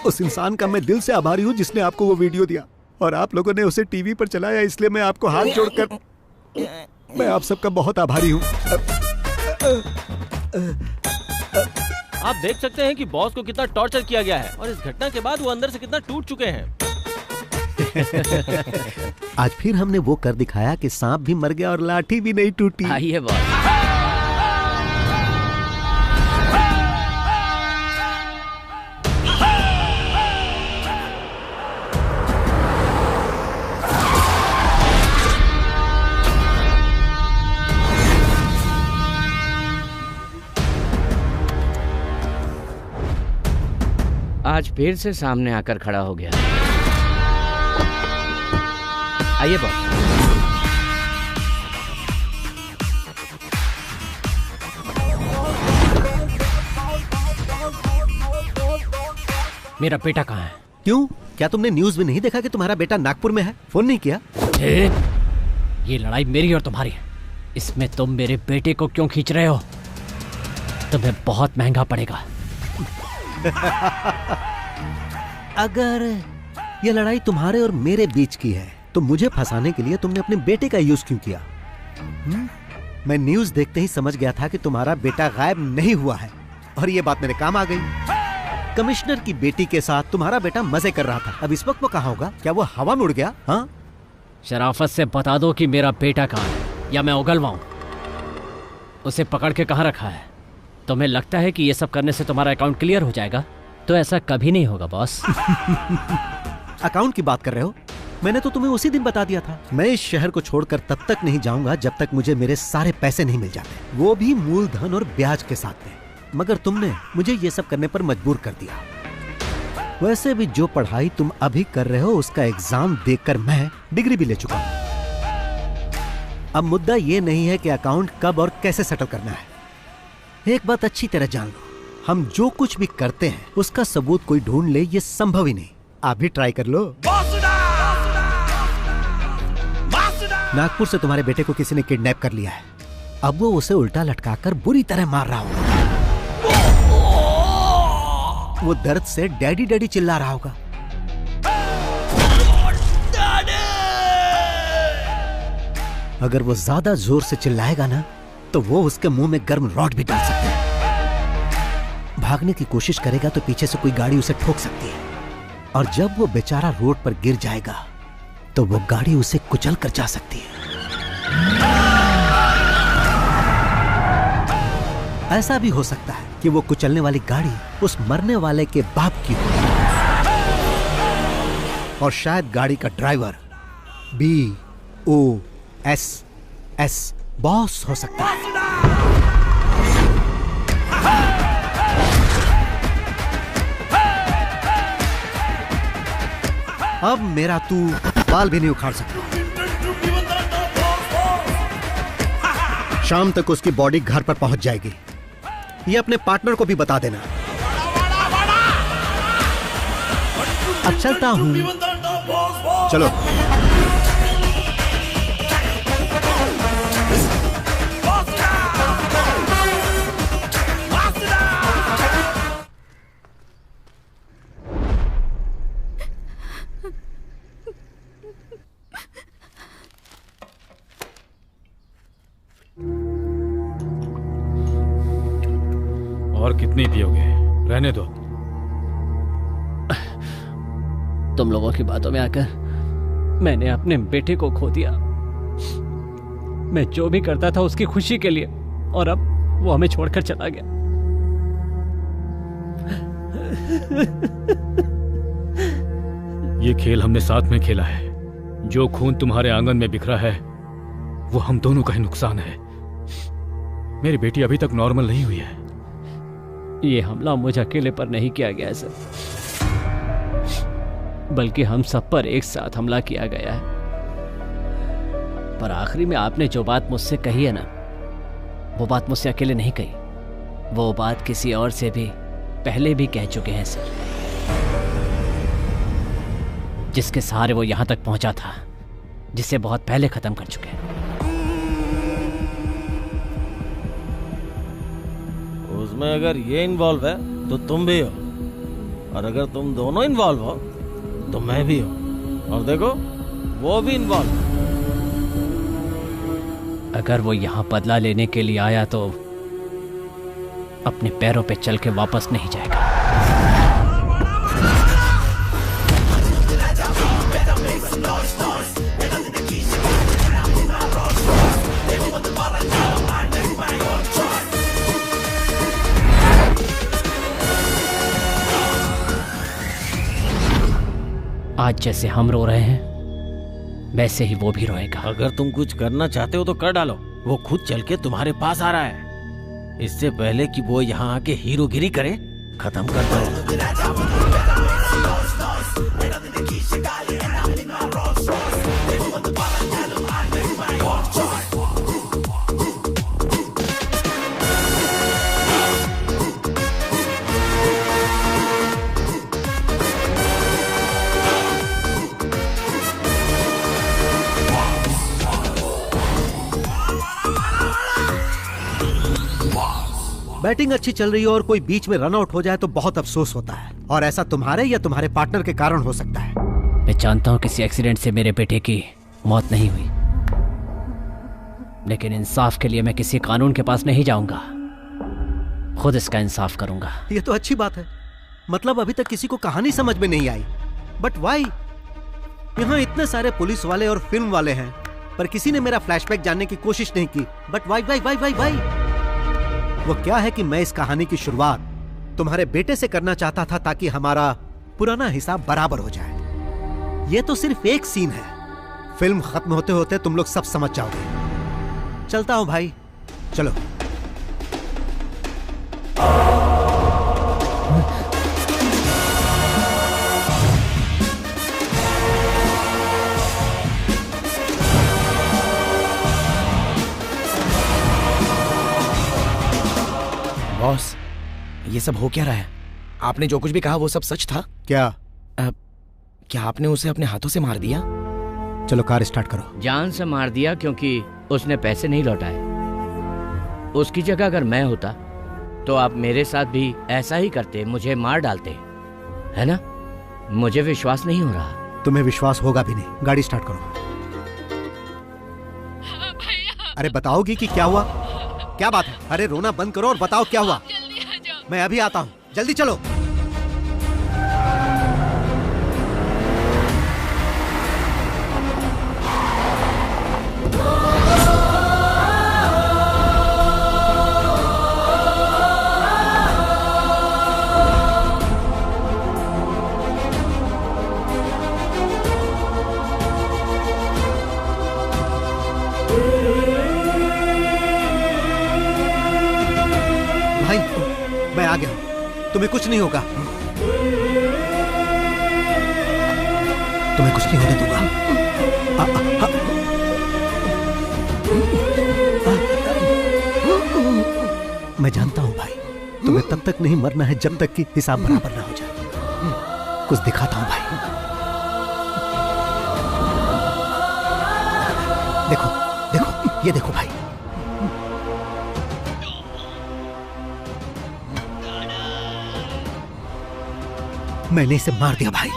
उस इंसान का मैं दिल से आभारी हूँ जिसने आपको वो वीडियो दिया और आप लोगों ने उसे टीवी पर चलाया, इसलिए मैं आपको हाथ जोड़कर मैं आप सबका बहुत आभारी हूँ। आप देख सकते हैं कि बॉस को कितना टॉर्चर किया गया है और इस घटना के बाद वो अंदर से कितना टूट चुके हैं। आज फिर हमने वो कर दिखाया कि सांप भी मर गया और लाठी भी नहीं टूटी। आइए बॉस। आज फिर से सामने आकर खड़ा हो गया। आइए बॉस। मेरा बेटा कहाँ है? क्यों, क्या तुमने न्यूज में नहीं देखा कि तुम्हारा बेटा नागपुर में है? फोन नहीं किया? ये लड़ाई मेरी और तुम्हारी है। इसमें तुम मेरे बेटे को क्यों खींच रहे हो? तुम्हें बहुत महंगा पड़ेगा। अगर ये लड़ाई तुम्हारे और मेरे बीच की है तो मुझे फंसाने के लिए तुमने अपने बेटे का यूज क्यों किया? मैं न्यूज देखते ही समझ गया था कि तुम्हारा बेटा गायब नहीं हुआ है और ये बात मेरे काम आ गई। कमिश्नर की बेटी के साथ तुम्हारा बेटा मजे कर रहा था। अब इस वक्त वो कहाँ होगा? क्या वो हवा में उड़ गया? हाँ, शराफत से बता दो कि मेरा बेटा कहाँ है या मैं उगलवाऊं। उसे पकड़ के कहाँ रखा है? तुम्हें लगता है कि ये सब करने से तुम्हारा अकाउंट क्लियर हो जाएगा? तो ऐसा कभी नहीं होगा बॉस। अकाउंट की बात कर रहे हो? मैंने तो तुम्हें उसी दिन बता दिया था। मैं इस शहर को छोड़कर तब तक नहीं जाऊंगा जब तक मुझे मेरे सारे पैसे नहीं मिल जाते, वो भी मूलधन और ब्याज के साथ में। मगर तुमने मुझे ये सब करने पर मजबूर कर दिया। वैसे भी जो पढ़ाई तुम अभी कर रहे हो उसका एग्जाम देकर मैं डिग्री भी ले चुका हूं। अब मुद्दा ये नहीं है कि अकाउंट कब और कैसे सेटल करना है। एक बात अच्छी तरह जान लो, हम जो कुछ भी करते हैं उसका सबूत कोई ढूंढ ले ये संभव ही नहीं। आप भी ट्राई कर लो। नागपुर से तुम्हारे बेटे को किसी ने किडनैप कर लिया है। अब वो उसे उल्टा लटकाकर बुरी तरह मार रहा होगा। वो दर्द से डैडी डैडी चिल्ला रहा होगा। अगर वो ज्यादा जोर से चिल्लाएगा ना तो वो उसके मुंह में गर्म रॉड भी डाल सकता है। भागने की कोशिश करेगा तो पीछे से कोई गाड़ी उसे ठोक सकती है और जब वो बेचारा रोड पर गिर जाएगा तो वो गाड़ी उसे कुचल कर जा सकती है। ऐसा भी हो सकता है कि वो कुचलने वाली गाड़ी उस मरने वाले के बाप की हो और शायद गाड़ी का ड्राइवर BOSS बॉस हो सकता है। अब मेरा तू बाल भी नहीं उखाड़ सकता। शाम तक उसकी बॉडी घर पर पहुंच जाएगी। ये अपने पार्टनर को भी बता देना। अब चलता हूं। चलो। और कितनी पियोगे? रहने दो। तुम लोगों की बातों में आकर मैंने अपने बेटे को खो दिया। मैं जो भी करता था उसकी खुशी के लिए और अब वो हमें छोड़कर चला गया। ये खेल हमने साथ में खेला है। जो खून तुम्हारे आंगन में बिखरा है वो हम दोनों का ही नुकसान है। मेरी बेटी अभी तक नॉर्मल नहीं हुई है। ये हमला मुझ अकेले पर नहीं किया गया सर, बल्कि हम सब पर एक साथ हमला किया गया है। पर आखिरी में आपने जो बात मुझसे कही है ना, वो बात मुझसे अकेले नहीं कही। वो बात किसी और से भी पहले भी कह चुके हैं सर, जिसके सहारे वो यहां तक पहुंचा था, जिसे बहुत पहले खत्म कर चुके हैं। उसमें अगर ये इन्वॉल्व है तो तुम भी हो, और अगर तुम दोनों इन्वॉल्व हो तो मैं भी हूं, और देखो वो भी इन्वॉल्व है। अगर वो यहां बदला लेने के लिए आया तो अपने पैरों पे चल के वापस नहीं जाएगा। आज जैसे हम रो रहे हैं वैसे ही वो भी रोएगा। अगर तुम कुछ करना चाहते हो तो कर डालो। वो खुद चल के तुम्हारे पास आ रहा है। इससे पहले कि वो यहाँ आके हीरोगिरी करे, खत्म कर दो। बैटिंग अच्छी चल रही है और कोई बीच में रन आउट हो जाए तो बहुत अफसोस होता है, और ऐसा तुम्हारे या तुम्हारे पार्टनर के कारण हो सकता है। मैं जानता हूँ किसी एक्सीडेंट से मेरे बेटे की मौत नहीं हुई, लेकिन इंसाफ के लिए मैं किसी कानून के पास नहीं जाऊंगा, खुद इसका इंसाफ करूंगा। ये तो अच्छी बात है। मतलब अभी तक किसी को कहानी समझ में नहीं आई, बट वाई? यहाँ इतने सारे पुलिस वाले और फिल्म वाले हैं, पर किसी ने मेरा फ्लैशबैक जानने की कोशिश नहीं की। But why why why why why? वो क्या है कि मैं इस कहानी की शुरुआत तुम्हारे बेटे से करना चाहता था ताकि हमारा पुराना हिसाब बराबर हो जाए। ये तो सिर्फ एक सीन है, फिल्म खत्म होते होते तुम लोग सब समझ जाओगे। चलता हूं भाई, चलो। बॉस, ये सब हो क्या रहा है? आपने जो कुछ भी कहा वो सब सच था? क्या? क्या आपने उसे अपने हाथों से मार दिया? चलो कार स्टार्ट करो। जान से मार दिया क्योंकि उसने पैसे नहीं लौटाए। उसकी जगह अगर मैं होता तो आप मेरे साथ भी ऐसा ही करते, मुझे मार डालते, है ना? मुझे विश्वास नहीं हो रहा। तुम्हें विश्वास होगा भी नहीं। गाड़ी स्टार्ट करो। अरे बताओगी कि क्या हुआ? क्या बात है? अरे रोना बंद करो और बताओ क्या हुआ। मैं अभी आता हूँ, जल्दी चलो। मैं आ गया हूं, तुम्हें कुछ नहीं होगा। तुम्हें कुछ नहीं होने दूंगा। मैं जानता हूं भाई, तुम्हें तब तक नहीं मरना है जब तक कि हिसाब बराबर ना हो जाए। कुछ दिखाता हूं भाई। देखो देखो, ये देखो भाई। मैंने इसे मार दिया भाई।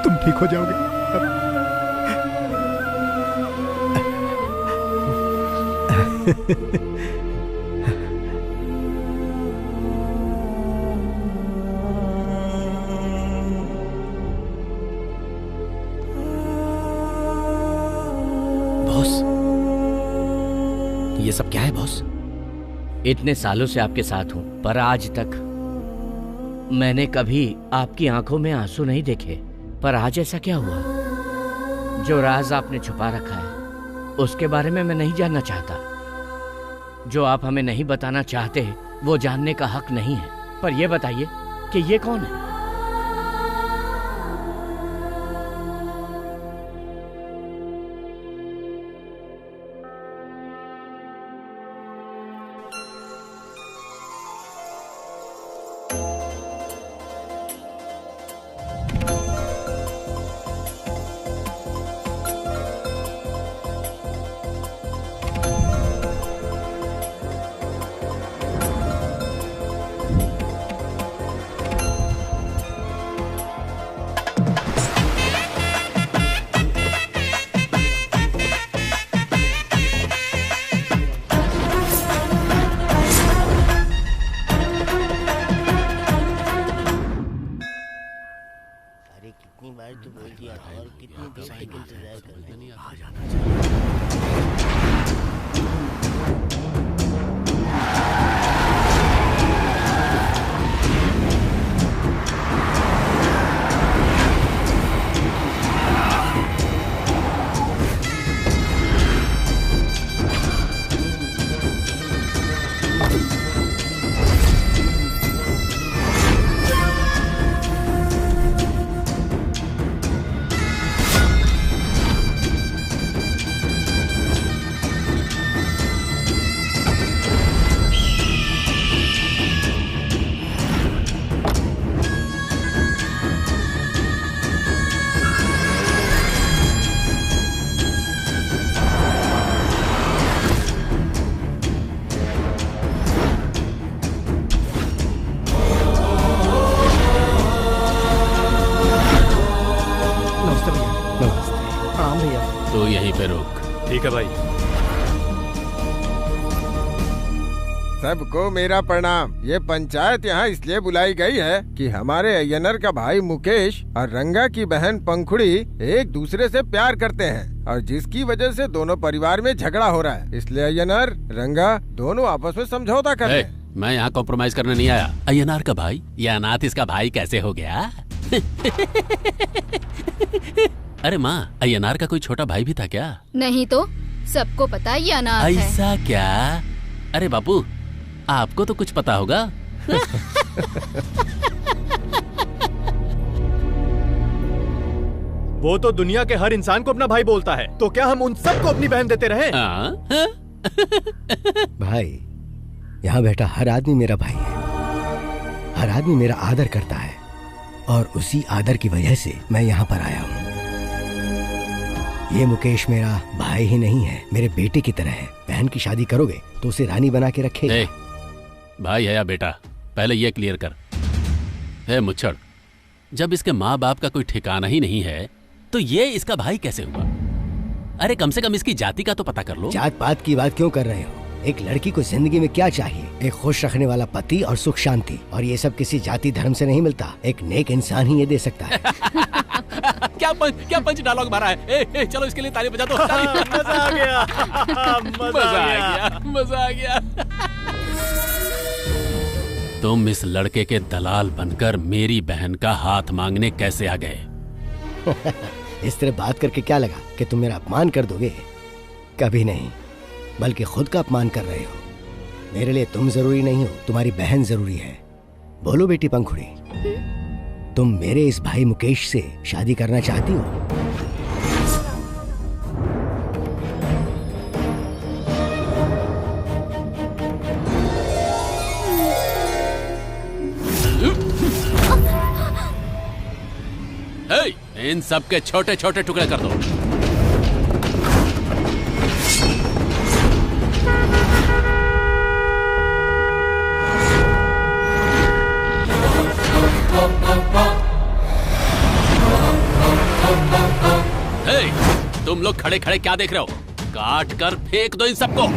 तुम ठीक हो जाओगे। ये सब क्या है बॉस? इतने सालों से आपके साथ हूं, पर आज तक मैंने कभी आपकी आंखों में आंसू नहीं देखे। पर आज ऐसा क्या हुआ? जो राज आपने छुपा रखा है उसके बारे में मैं नहीं जानना चाहता। जो आप हमें नहीं बताना चाहते वो जानने का हक नहीं है। पर यह बताइए कि ये कौन है? है भाई। सबको मेरा प्रणाम। ये पंचायत यहाँ इसलिए बुलाई गई है कि हमारे अय्यनर का भाई मुकेश और रंगा की बहन पंखुड़ी एक दूसरे से प्यार करते हैं और जिसकी वजह से दोनों परिवार में झगड़ा हो रहा है। इसलिए अय्यनर रंगा दोनों आपस में समझौता कर रहे हैं। मैं यहाँ कॉम्प्रोमाइज करने नहीं आया। अय्यनार का भाई, ये अनाथ इसका भाई कैसे हो गया? अरे माँ, अय्यनार का कोई छोटा भाई भी था क्या? नहीं तो, सबको पता है ये अनाथ है। ऐसा क्या? अरे बापू, आपको तो कुछ पता होगा। वो तो दुनिया के हर इंसान को अपना भाई बोलता है, तो क्या हम उन सबको अपनी बहन देते रहे? भाई, यहाँ बैठा हर आदमी मेरा भाई है। हर आदमी मेरा आदर करता है और उसी आदर की वजह से मैं यहाँ पर आया हूँ। ये मुकेश मेरा भाई ही नहीं है, मेरे बेटे की तरह है। बहन की शादी करोगे तो उसे रानी बना के रखेगा। भाई है या बेटा, पहले ये क्लियर कर। है मुच्छड़, जब इसके माँ बाप का कोई ठिकाना ही नहीं है तो ये इसका भाई कैसे हुआ? अरे कम से कम इसकी जाति का तो पता कर लो। जात पात की बात क्यों कर रहे हो? एक लड़की को जिंदगी में क्या चाहिए? एक खुश रखने वाला पति और सुख शांति, और ये सब किसी जाति धर्म से नहीं मिलता। एक नेक इंसान ही ये दे सकता है। क्या पंच डायलॉग मारा है। चलो इसके लिए ताली बजा दो। मजा आ गया। मजा आ गया। तुम इस लड़के के दलाल बनकर मेरी बहन का हाथ मांगने कैसे आ गए? इस तरह बात करके क्या लगा कि तुम मेरा अपमान कर दोगे? कभी नहीं, बल्कि खुद का अपमान कर रहे हो। मेरे लिए तुम जरूरी नहीं हो, तुम्हारी बहन जरूरी है। बोलो बेटी पंखुड़ी, तुम मेरे इस भाई मुकेश से शादी करना चाहती हो? इन सब के छोटे छोटे टुकड़े कर दो। तुम लोग खड़े खड़े क्या देख रहे हो? काट कर फेंक दो इन सबको।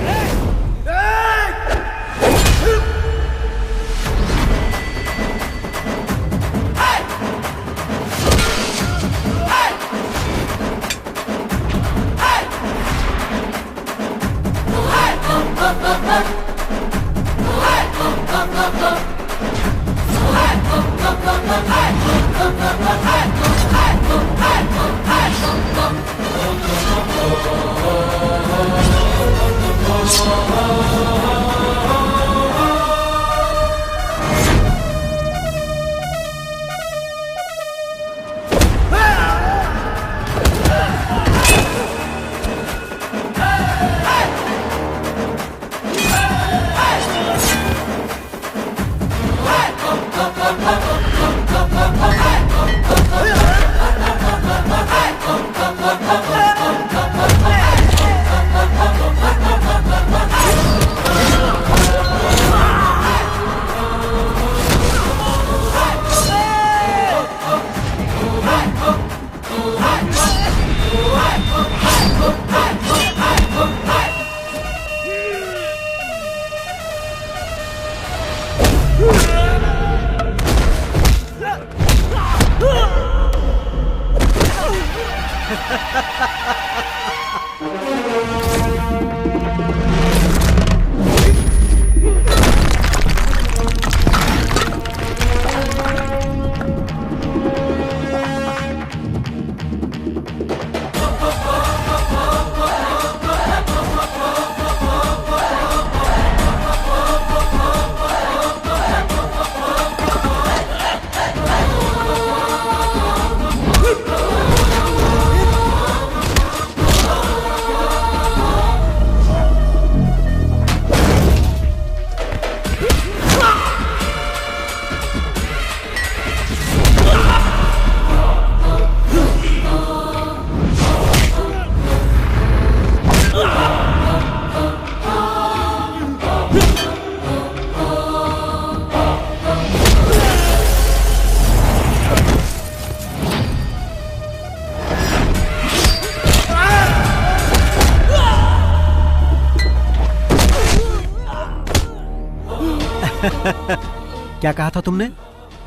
क्या कहा था तुमने?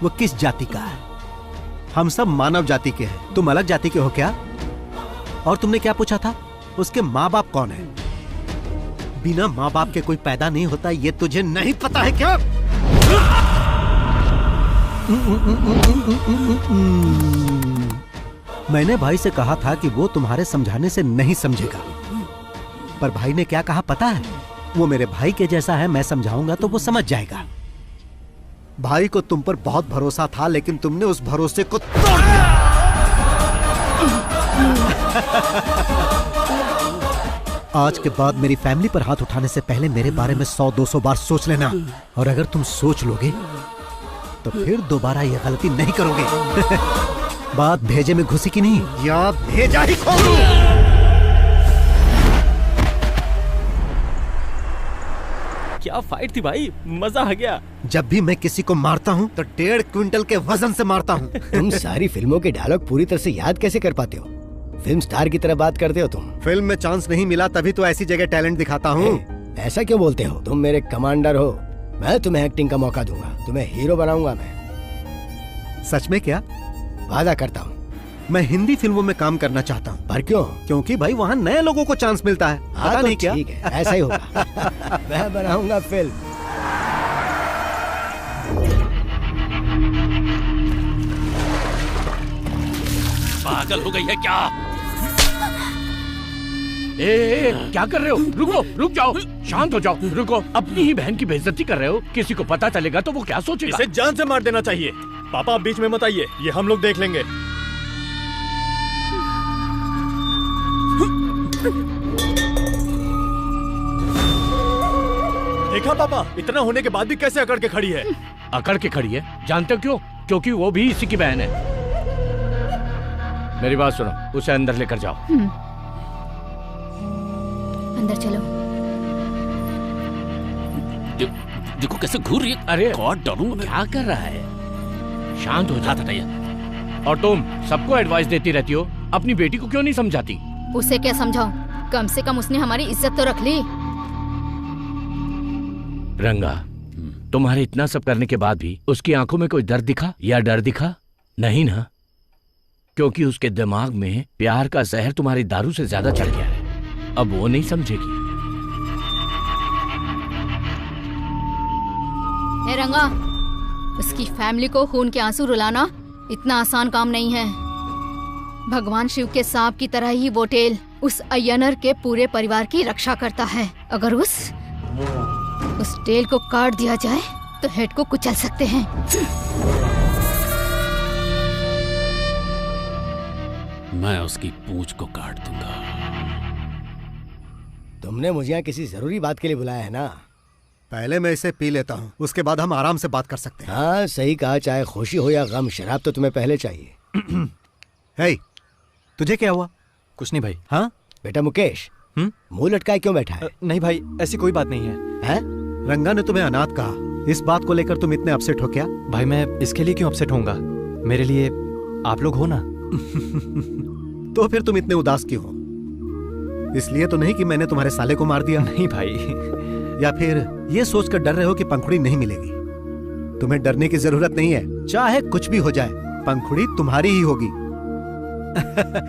वो किस जाति का है? हम सब मानव जाति के हैं, तुम अलग जाति के हो क्या? और तुमने क्या पूछा था? उसके माँ बाप कौन है? बिना माँ बाप के कोई पैदा नहीं होता, ये तुझे नहीं पता है क्या? मैंने भाई से कहा था कि वो तुम्हारे समझाने से नहीं समझेगा, पर भाई ने क्या कहा पता है? वो मेरे भाई के जैसा है, मैं समझाऊंगा तो वो समझ जाएगा। भाई को तुम पर बहुत भरोसा था, लेकिन तुमने उस भरोसे को तोड़ दिया। आज के बाद मेरी फैमिली पर हाथ उठाने से पहले मेरे बारे में 100-200 बार सोच लेना, और अगर तुम सोच लोगे तो फिर दोबारा ये गलती नहीं करोगे। बात भेजे में घुसी की नहीं, या भेजा ही खोलूं। क्या फाइट थी भाई, मजा आ गया। जब भी मैं किसी को मारता हूँ तो 1.5 क्विंटल के वजन से मारता हूँ। तुम सारी फिल्मों के डायलॉग पूरी तरह से याद कैसे कर पाते हो? फिल्म स्टार की तरह बात करते हो तुम। फिल्म में चांस नहीं मिला तभी तो ऐसी जगह टैलेंट दिखाता हूँ। ऐसा क्यों बोलते हो? तुम मेरे कमांडर हो, मैं तुम्हें एक्टिंग का मौका दूंगा, तुम्हें हीरो बनाऊंगा मैं। सच में? क्या वादा करता हूँ। मैं हिंदी फिल्मों में काम करना चाहता हूँ। पर क्यों? क्योंकि भाई वहाँ नए लोगों को चांस मिलता है। पता तो नहीं क्या? ठीक है, ऐसा ही होगा। मैं बनाऊंगा फिल्म। पागल हो गई है क्या? ए, क्या कर रहे हो? रुको, रुक जाओ, शांत हो जाओ, रुको। अपनी ही बहन की बेइज्जती कर रहे हो। किसी को पता चलेगा तो वो क्या सोचेगा? इसे जान से मार देना चाहिए। पापा आप बीच में मत आइए, ये हम लोग देख लेंगे। देखा पापा, इतना होने के बाद भी कैसे अकड़ के खड़ी है। अकड़ के खड़ी है? जानते हो क्यों? क्योंकि वो भी इसी की बहन है। मेरी बात सुनो, उसे अंदर लेकर जाओ। अंदर चलो। देखो कैसे घूर रही है। अरे गॉड डालूंगा। क्या कर रहा है? शांत हो जाता था। और तुम सबको एडवाइस देती रहती हो, अपनी बेटी को क्यों नहीं समझाती? उसे क्या समझाऊं? कम से कम उसने हमारी इज्जत तो रख ली। रंगा, तुम्हारे इतना सब करने के बाद भी उसकी आंखों में कोई दर्द दिखा या डर दिखा? नहीं ना, क्योंकि उसके दिमाग में प्यार का जहर तुम्हारी दारू से ज्यादा चढ़ गया है। अब वो नहीं समझेगी। ए रंगा, उसकी फैमिली को खून के आंसू रुलाना इतना आसान काम नहीं है। भगवान शिव के सांप की तरह ही वो टेल उस अय्यनर के पूरे परिवार की रक्षा करता है। अगर उस टेल को काट दिया जाए तो हेड को कुचल सकते हैं। मैं उसकी पूंछ को काट दूंगा। तुमने मुझे यहाँ किसी जरूरी बात के लिए बुलाया है ना? पहले मैं इसे पी लेता हूँ, उसके बाद हम आराम से बात कर सकते हैं। हाँ सही कहा, चाहे खुशी हो या गम, शराब तो तुम्हें पहले चाहिए। हे, तुझे क्या हुआ? कुछ नहीं भाई। हाँ बेटा मुकेश, मुंह लटकाए क्यों बैठा है? नहीं भाई, ऐसी कोई बात नहीं है। रंगा ने तुम्हें अनाथ कहा, इस बात को लेकर तुम इतने अपसेट हो क्या? भाई मैं इसके लिए क्यों अपसेट होऊंगा? मेरे लिए आप लोग हो ना। तो फिर तुम इतने उदास क्यों हो? इसलिए तो नहीं कि मैंने तुम्हारे साले को मार दिया? नहीं भाई। या फिर ये सोचकर डर रहे हो कि पंखुड़ी नहीं मिलेगी? तुम्हें डरने की जरूरत नहीं है, चाहे कुछ भी हो जाए, पंखुड़ी तुम्हारी ही होगी।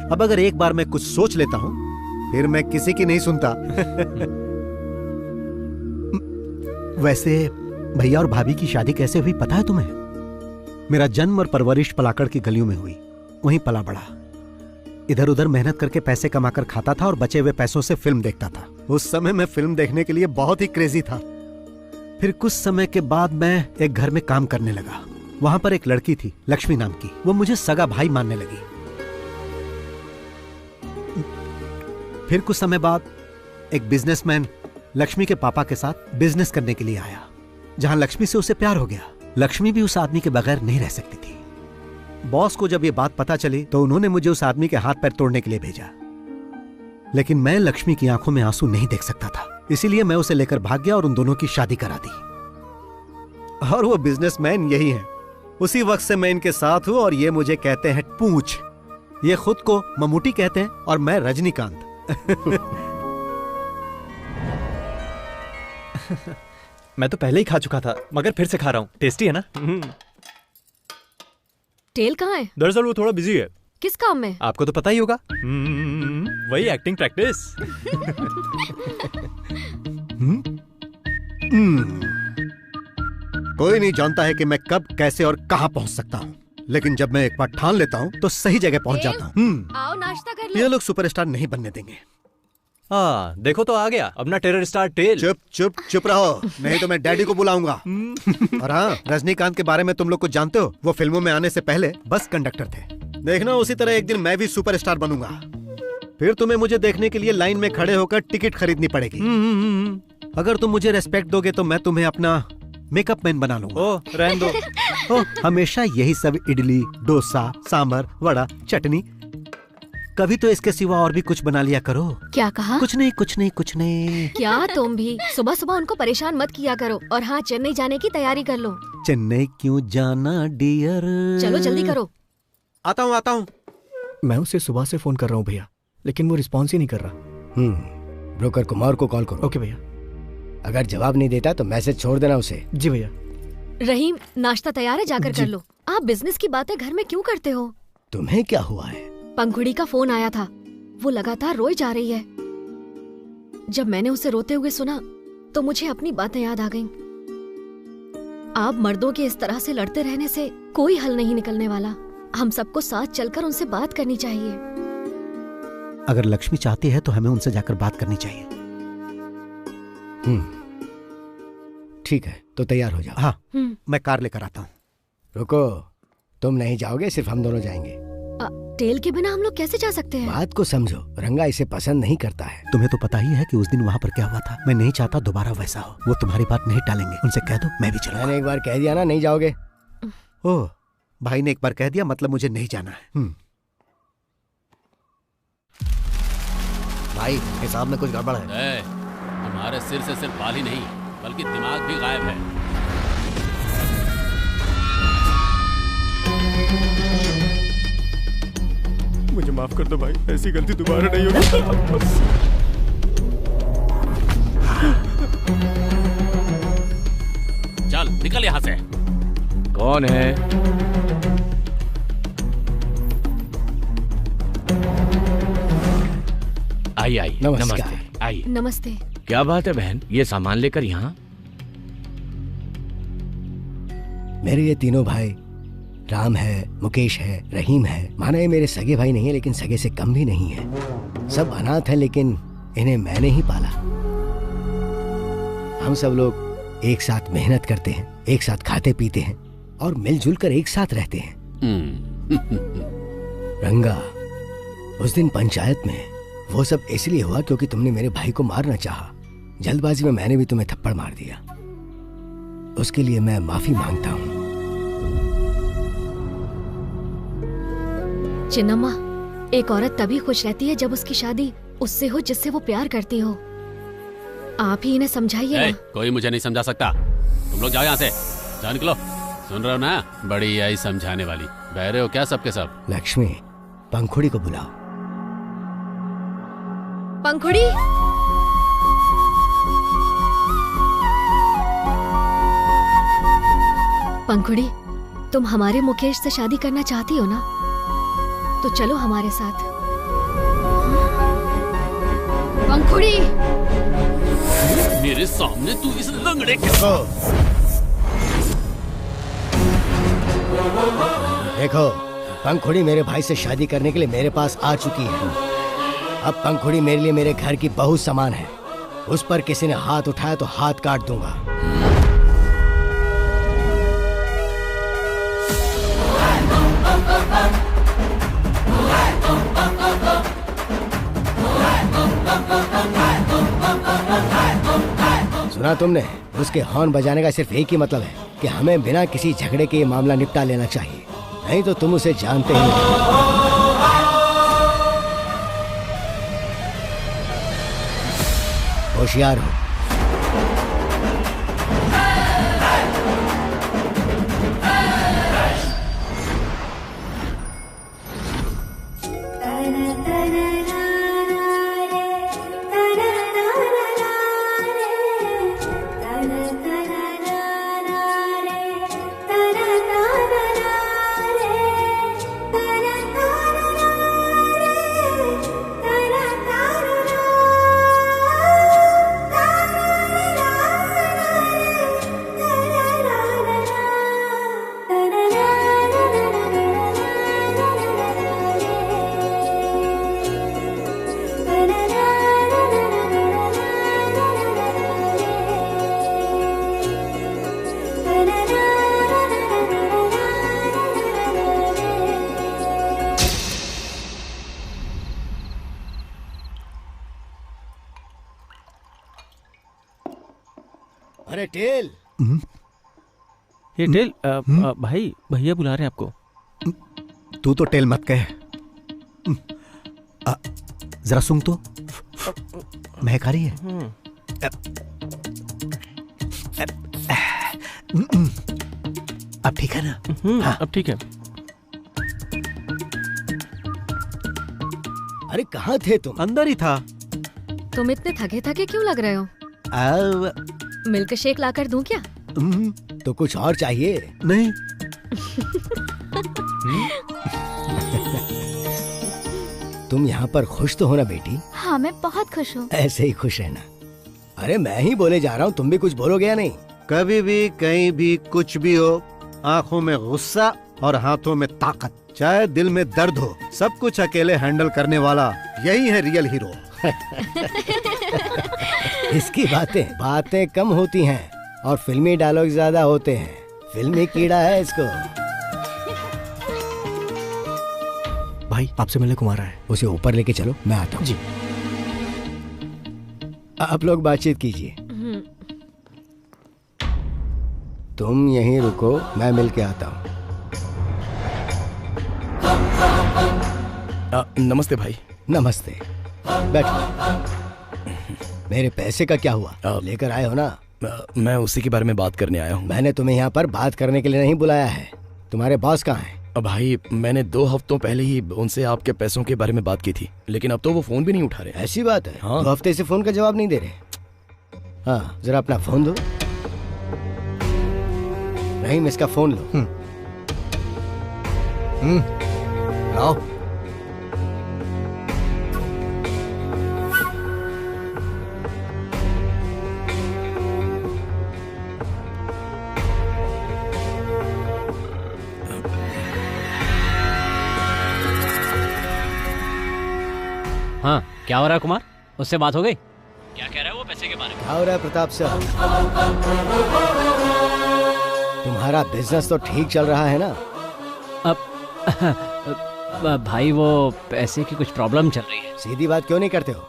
अब अगर एक बार मैं कुछ सोच लेता हूं, फिर मैं किसी की नहीं सुनता। वैसे भैया और भाभी की शादी कैसे हुई पता है तुम्हें? मेरा जन्म और परवरिश पलाकड़ की गलियों में हुई, वहीं पला बड़ा। इधर उधर मेहनत करके पैसे कमाकर खाता था और बचे हुए पैसों से फिल्म देखता था। उस समय मैं फिल्म देखने के लिए बहुत ही क्रेजी था। फिर कुछ समय के बाद मैं एक घर में काम करने लगा। वहां पर एक लड़की थी, लक्ष्मी नाम की। वो मुझे सगा भाई मानने लगी। फिर कुछ समय बाद एक बिजनेसमैन लक्ष्मी के पापा के साथ बिजनेस करने के लिए आया, जहां लक्ष्मी से उसे प्यार हो गया। लक्ष्मी भी उस आदमी के बगैर नहीं रह सकती थी। बॉस को जब ये बात पता चली तो उन्होंने मुझे उस आदमी के हाथ पैर तोड़ने के लिए भेजा, लेकिन मैं लक्ष्मी की आंखों में आंसू नहीं देख सकता था, इसीलिए मैं उसे लेकर भाग गया और उन दोनों की शादी करा दी। और वो बिजनेसमैन यही है। उसी वक्त से मैं इनके साथ हूं और ये मुझे कहते हैं पूंछ। ये खुद को ममूटी कहते हैं और मैं रजनीकांत। मैं तो पहले ही खा चुका था, मगर फिर से खा रहा हूँ। टेस्टी है ना? टेल कहाँ है? दरअसल वो थोड़ा बिजी है। किस काम में? आपको तो पता ही होगा। वही एक्टिंग प्रैक्टिस। कोई नहीं जानता है कि मैं कब, कैसे और कहां पहुंच सकता हूं, लेकिन जब मैं एक बार ठान लेता हूं तो सही जगह पहुंच जाता हूं। आओ नाश्ता कर लो। ये लोग सुपरस्टार नहीं बनने देंगे। हाँ देखो तो आ गया अपना टेरर स्टार टेल। चुप चुप चुप रहो, नहीं तो मैं डैडी को बुलाऊंगा। और हाँ, रजनीकांत के बारे में तुम लोग कुछ जानते हो? वो फिल्मों में आने से पहले बस कंडक्टर थे। देखना उसी तरह एक दिन मैं भी सुपरस्टार बनूंगा। फिर तुम्हें मुझे देखने के लिए लाइन में खड़े होकर टिकट खरीदनी पड़ेगी। अगर तुम मुझे रेस्पेक्ट दोगे तो मैं तुम्हें अपना मेकअप मैन बना लूंगा। ओ, रहने दो। ओ, हमेशा यही सब इडली, डोसा, सांभर, वड़ा, चटनी। कभी तो इसके सिवा और भी कुछ बना लिया करो। क्या कहा? कुछ नहीं कुछ नहीं कुछ नहीं। क्या तुम भी सुबह सुबह उनको परेशान मत किया करो। और हाँ, चेन्नई जाने की तैयारी कर लो। चेन्नई क्यों जाना डियर? चलो जल्दी करो। आता हूँ आता हूँ। मैं उसे सुबह से फोन कर रहा हूँ भैया, लेकिन वो रिस्पॉन्स ही नहीं कर रहा। ब्रोकर कुमार को कॉल करो। ओके भैया। अगर जवाब नहीं देता तो मैसेज छोड़ देना उसे। जी भैया। रहीम, नाश्ता तैयार है, जाकर कर लो। आप बिजनेस की बातें घर में क्यों करते हो? तुम्हें क्या हुआ है? पंखुड़ी का फोन आया था, वो लगातार रोई जा रही है। जब मैंने उसे रोते हुए सुना तो मुझे अपनी बातें याद आ गईं। आप मर्दों के इस तरह से लड़ते रहने से कोई हल नहीं निकलने वाला। हम सबको साथ चलकर उनसे बात करनी चाहिए। अगर लक्ष्मी चाहती है तो हमें उनसे जाकर बात करनी चाहिए। ठीक है, तो तैयार हो जाओ। हाँ, मैं कार लेकर आता हूँ। रुको, तुम नहीं जाओगे, सिर्फ हम दोनों जाएंगे। टेल के बिना हम लोग कैसे जा सकते हैं? बात को समझो, रंगा इसे पसंद नहीं करता है। तुम्हें तो पता ही है कि उस दिन वहाँ पर क्या हुआ था। मैं नहीं चाहता दोबारा वैसा हो। वो तुम्हारी बात नहीं टालेंगे, उनसे कह दो मैं भी चलूंगा। मैंने एक बार कह दिया ना, नहीं जाओगे। ओह, भाई ने एक बार कह दिया मतलब मुझे नहीं जाना है। भाई, हिसाब में कुछ गड़बड़ है। हमारे सिर से सिर्फ बाल ही नहीं बल्कि दिमाग भी गायब है। मुझे माफ कर दो भाई, ऐसी गलती दोबारा नहीं होगी। चल निकल यहाँ से। कौन है? आई आई। नमस्ते। आई। नमस्ते। क्या बात है बहन, ये सामान लेकर यहाँ? मेरे ये तीनों भाई, राम है, मुकेश है, रहीम है। माना ये मेरे सगे भाई नहीं है, लेकिन सगे से कम भी नहीं है। सब अनाथ हैं, लेकिन इन्हें मैंने ही पाला। हम सब लोग एक साथ मेहनत करते हैं, एक साथ खाते पीते हैं और मिलजुल कर एक साथ रहते हैं। रंगा, उस दिन पंचायत में वो सब इसलिए हुआ क्योंकि तुमने मेरे भाई को मारना चाहा। जल्दबाजी में मैंने भी तुम्हें थप्पड़ मार दिया। उसके लिए मैं माफी मांगता हूँ। चिन्नम्मा, एक औरत तभी खुश रहती है जब उसकी शादी उससे हो जिससे वो प्यार करती हो। आप ही इन्हें समझाइए ना। कोई मुझे नहीं समझा सकता। तुम लोग जाओ यहाँ से, जाओ निकलो। सुन रहे हो ना, बड़ी आई समझाने वाली। बहरे हो क्या सबके सब? लक्ष्मी, पंखुड़ी को बुलाओ। पंखुड़ी, पंखुड़ी, तुम हमारे मुकेश से शादी करना चाहती हो ना? तो चलो हमारे साथ। पंखुड़ी, मेरे सामने तू इस लंगड़े के देखो, पंखुड़ी मेरे भाई से शादी करने के लिए मेरे पास आ चुकी है। अब पंखुड़ी मेरे लिए मेरे घर की बहू समान है। उस पर किसी ने हाथ उठाया तो हाथ काट दूंगा। सुना तुमने? उसके हॉर्न बजाने का सिर्फ एक ही मतलब है कि हमें बिना किसी झगड़े के ये मामला निपटा लेना चाहिए, नहीं तो तुम उसे जानते ही नहीं। होशियार हो। अरे टेल। ये टेल भाई भैया बुला रहे हैं आपको। तू तो टेल मत कह। जरा सुन तो, महक आ रही है। अब ठीक है ना? हाँ। अब ठीक है। अरे कहाँ थे तुम? अंदर ही था। तुम इतने थके थके क्यों लग रहे हो? मिल्क शेक लाकर दूं क्या? तो कुछ और चाहिए? नहीं। तुम यहाँ पर खुश तो हो ना बेटी? हाँ मैं बहुत खुश हूँ। ऐसे ही खुश रहना। अरे मैं ही बोले जा रहा हूँ, तुम भी कुछ बोलोगे या नहीं? कभी भी कहीं भी कुछ भी हो, आंखों में गुस्सा और हाथों में ताकत, चाहे दिल में दर्द हो, सब कुछ अकेले हैंडल करने वाला यही है रियल हीरो। इसकी बातें कम होती हैं और फिल्मी डायलॉग ज्यादा होते हैं। फिल्मी कीड़ा है इसको। भाई आपसे मिलने को आ रहा है। उसे ऊपर लेके चलो, मैं आता हूँ। जी। आप लोग बातचीत कीजिए। तुम यहीं रुको, मैं मिल के आता हूँ। नमस्ते भाई। नमस्ते, बैठो। मेरे पैसे का क्या हुआ? लेकर आए हो ना? मैं उसी के बारे में बात करने आया हूँ। मैंने तुम्हें यहाँ पर बात करने के लिए नहीं बुलाया है। तुम्हारे बॉस कहाँ हैं? भाई मैंने 2 हफ्तों पहले ही उनसे आपके पैसों के बारे में बात की थी, लेकिन अब तो वो फोन भी नहीं उठा रहे। ऐसी बात है? हाँ। 2 हफ्ते से फोन का जवाब नहीं दे रहे। हाँ, जरा अपना फोन दो। रहीम, इसका फोन लो। लाओ। हाँ, क्या हो रहा है कुमार? उससे बात हो गई? क्या कह रहा है वो पैसे के बारे में? क्या हो रहा है प्रताप सर? तुम्हारा बिजनेस तो ठीक चल रहा है ना? अब भाई वो पैसे की कुछ प्रॉब्लम चल रही है। सीधी बात क्यों नहीं करते हो?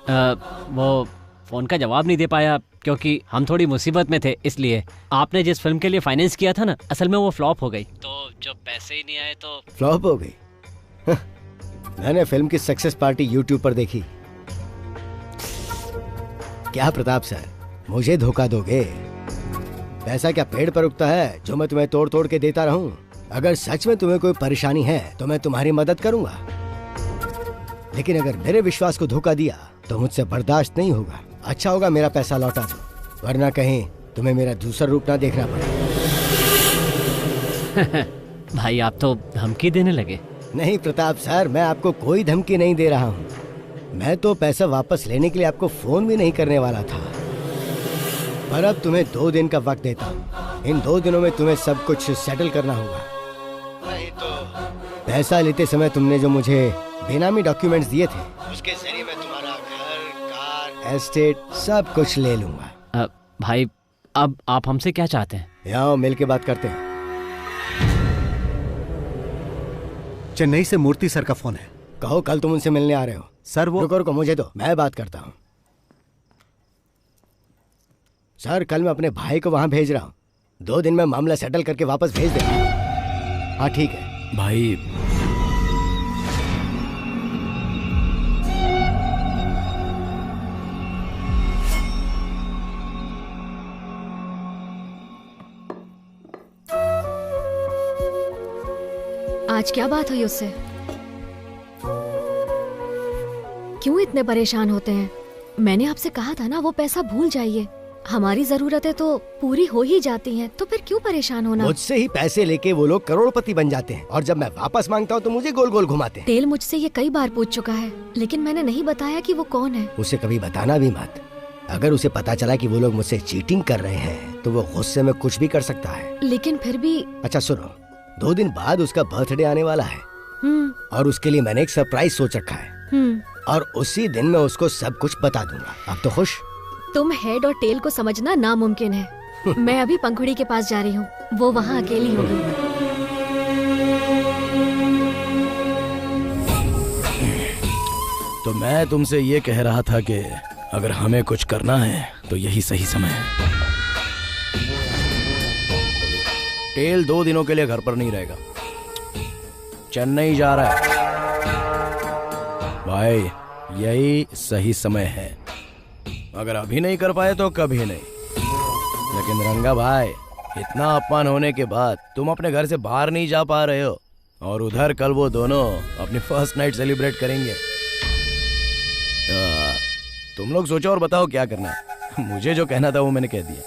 वो फोन का जवाब नहीं दे पाया क्योंकि हम थोड़ी मुसीबत में थे, इसलिए। आपने जिस फिल्म के लिए फाइनेंस किया था ना, असल में वो फ्लॉप हो गई, तो जब पैसे ही नहीं आए तो फ्लॉप हो गई? मैंने फिल्म की सक्सेस पार्टी यूट्यूब पर देखी। क्या प्रताप सर, मुझे धोखा दोगे? पैसा क्या पेड़ पर उगता है जो मैं तुम्हें तोड़ तोड़ के देता रहूं? अगर सच में तुम्हें कोई परेशानी है तो मैं तुम्हारी मदद करूंगा, लेकिन अगर मेरे विश्वास को धोखा दिया तो मुझसे बर्दाश्त नहीं होगा। अच्छा होगा मेरा पैसा लौटा दो, वरना कहीं तुम्हें मेरा दूसरा रूप ना देखना पड़े। भाई आप तो धमकी देने लगे। नहीं प्रताप सर, मैं आपको कोई धमकी नहीं दे रहा हूँ। मैं तो पैसा वापस लेने के लिए आपको फोन भी नहीं करने वाला था, पर अब तुम्हें 2 दिन का वक्त देता हूँ। इन 2 दिनों में तुम्हें सब कुछ सेटल करना होगा, नहीं तो पैसा लेते समय तुमने जो मुझे बेनामी डॉक्यूमेंट्स दिए थे, उसके जरिए मैं तुम्हारा घर, कार, एस्टेट सब कुछ ले लूंगा। भाई अब आप हमसे क्या चाहते हैं? यहाँ मिल के बात करते हैं। चेन्नई से मूर्ति सर का फोन है। कहो कल तुम उनसे मिलने आ रहे हो। सर वो रुको, मुझे दो, मैं बात करता हूँ। सर कल मैं अपने भाई को वहां भेज रहा हूँ, 2 दिन में मामला सेटल करके वापस भेज देगा। हाँ ठीक है भाई। आज क्या बात हुई उससे? क्यों इतने परेशान होते हैं? मैंने आपसे कहा था ना वो पैसा भूल जाइए। हमारी जरूरतें तो पूरी हो ही जाती हैं, तो फिर क्यों परेशान होना? मुझसे ही पैसे लेके वो लोग करोड़पति बन जाते हैं और जब मैं वापस मांगता हूँ तो मुझे गोल गोल घुमाते हैं। तेल मुझसे ये कई बार पूछ चुका है, लेकिन मैंने नहीं बताया कि वो कौन है। उसे कभी बताना भी मत। अगर उसे पता चला कि वो लोग मुझसे चीटिंग कर रहे हैं तो वो गुस्से में कुछ भी कर सकता है। लेकिन फिर भी। अच्छा सुनो, 2 दिन बाद उसका बर्थडे आने वाला है और उसके लिए मैंने एक सरप्राइज सोच रखा है और उसी दिन मैं उसको सब कुछ बता दूंगा। अब तो खुश? तुम हेड और टेल को समझना नामुमकिन है। मैं अभी पंखुड़ी के पास जा रही हूँ, वो वहाँ अकेली होगी। तो मैं तुमसे ये कह रहा था कि अगर हमें कुछ करना है तो यही सही समय है। टेल 2 दिनों के लिए घर पर नहीं रहेगा, चेन्नई जा रहा है। भाई यही सही समय है, अगर अभी नहीं कर पाए तो कभी नहीं। लेकिन रंगा भाई, इतना अपमान होने के बाद तुम अपने घर से बाहर नहीं जा पा रहे हो, और उधर कल वो दोनों अपनी फर्स्ट नाइट सेलिब्रेट करेंगे। तुम लोग सोचो और बताओ क्या करना है। मुझे जो कहना था वो मैंने कह दिया।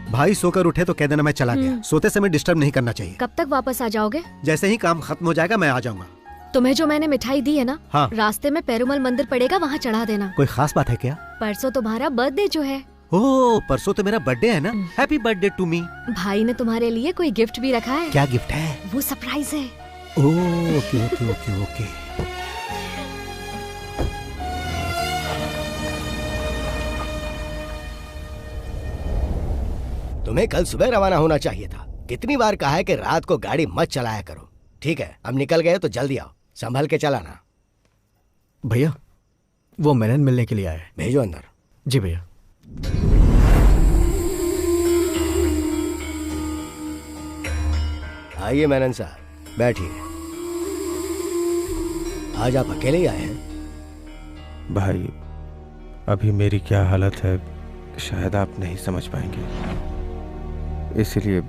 भाई सोकर उठे तो कह देना मैं चला गया। सोते समय डिस्टर्ब नहीं करना चाहिए। कब तक वापस आ जाओगे? जैसे ही काम खत्म हो जाएगा मैं आ जाऊंगा। तुम्हें जो मैंने मिठाई दी है ना, हाँ। रास्ते में पेरुमल मंदिर पड़ेगा, वहाँ चढ़ा देना। कोई खास बात है क्या? परसों तुम्हारा बर्थडे जो है। ओह, परसों तो मेरा बर्थडे है ना। Happy birthday to me. भाई ने तुम्हारे लिए कोई गिफ्ट भी रखा है। क्या गिफ्ट है? वो सरप्राइज है। ओह, ओके ओके ओके ओके। तुम्हें कल सुबह रवाना होना चाहिए था। कितनी बार कहा है कि रात को गाड़ी मत चलाया करो। ठीक है, अब निकल गए तो जल्दी आओ, संभल के चलाना। भैया, वो मेनन मिलने के लिए आए। भेजो अंदर। जी भैया। आइए मेनन साहब, बैठिए। आज आप अकेले ही आए हैं? भाई, अभी मेरी क्या हालत है शायद आप नहीं समझ पाएंगे, इसलिए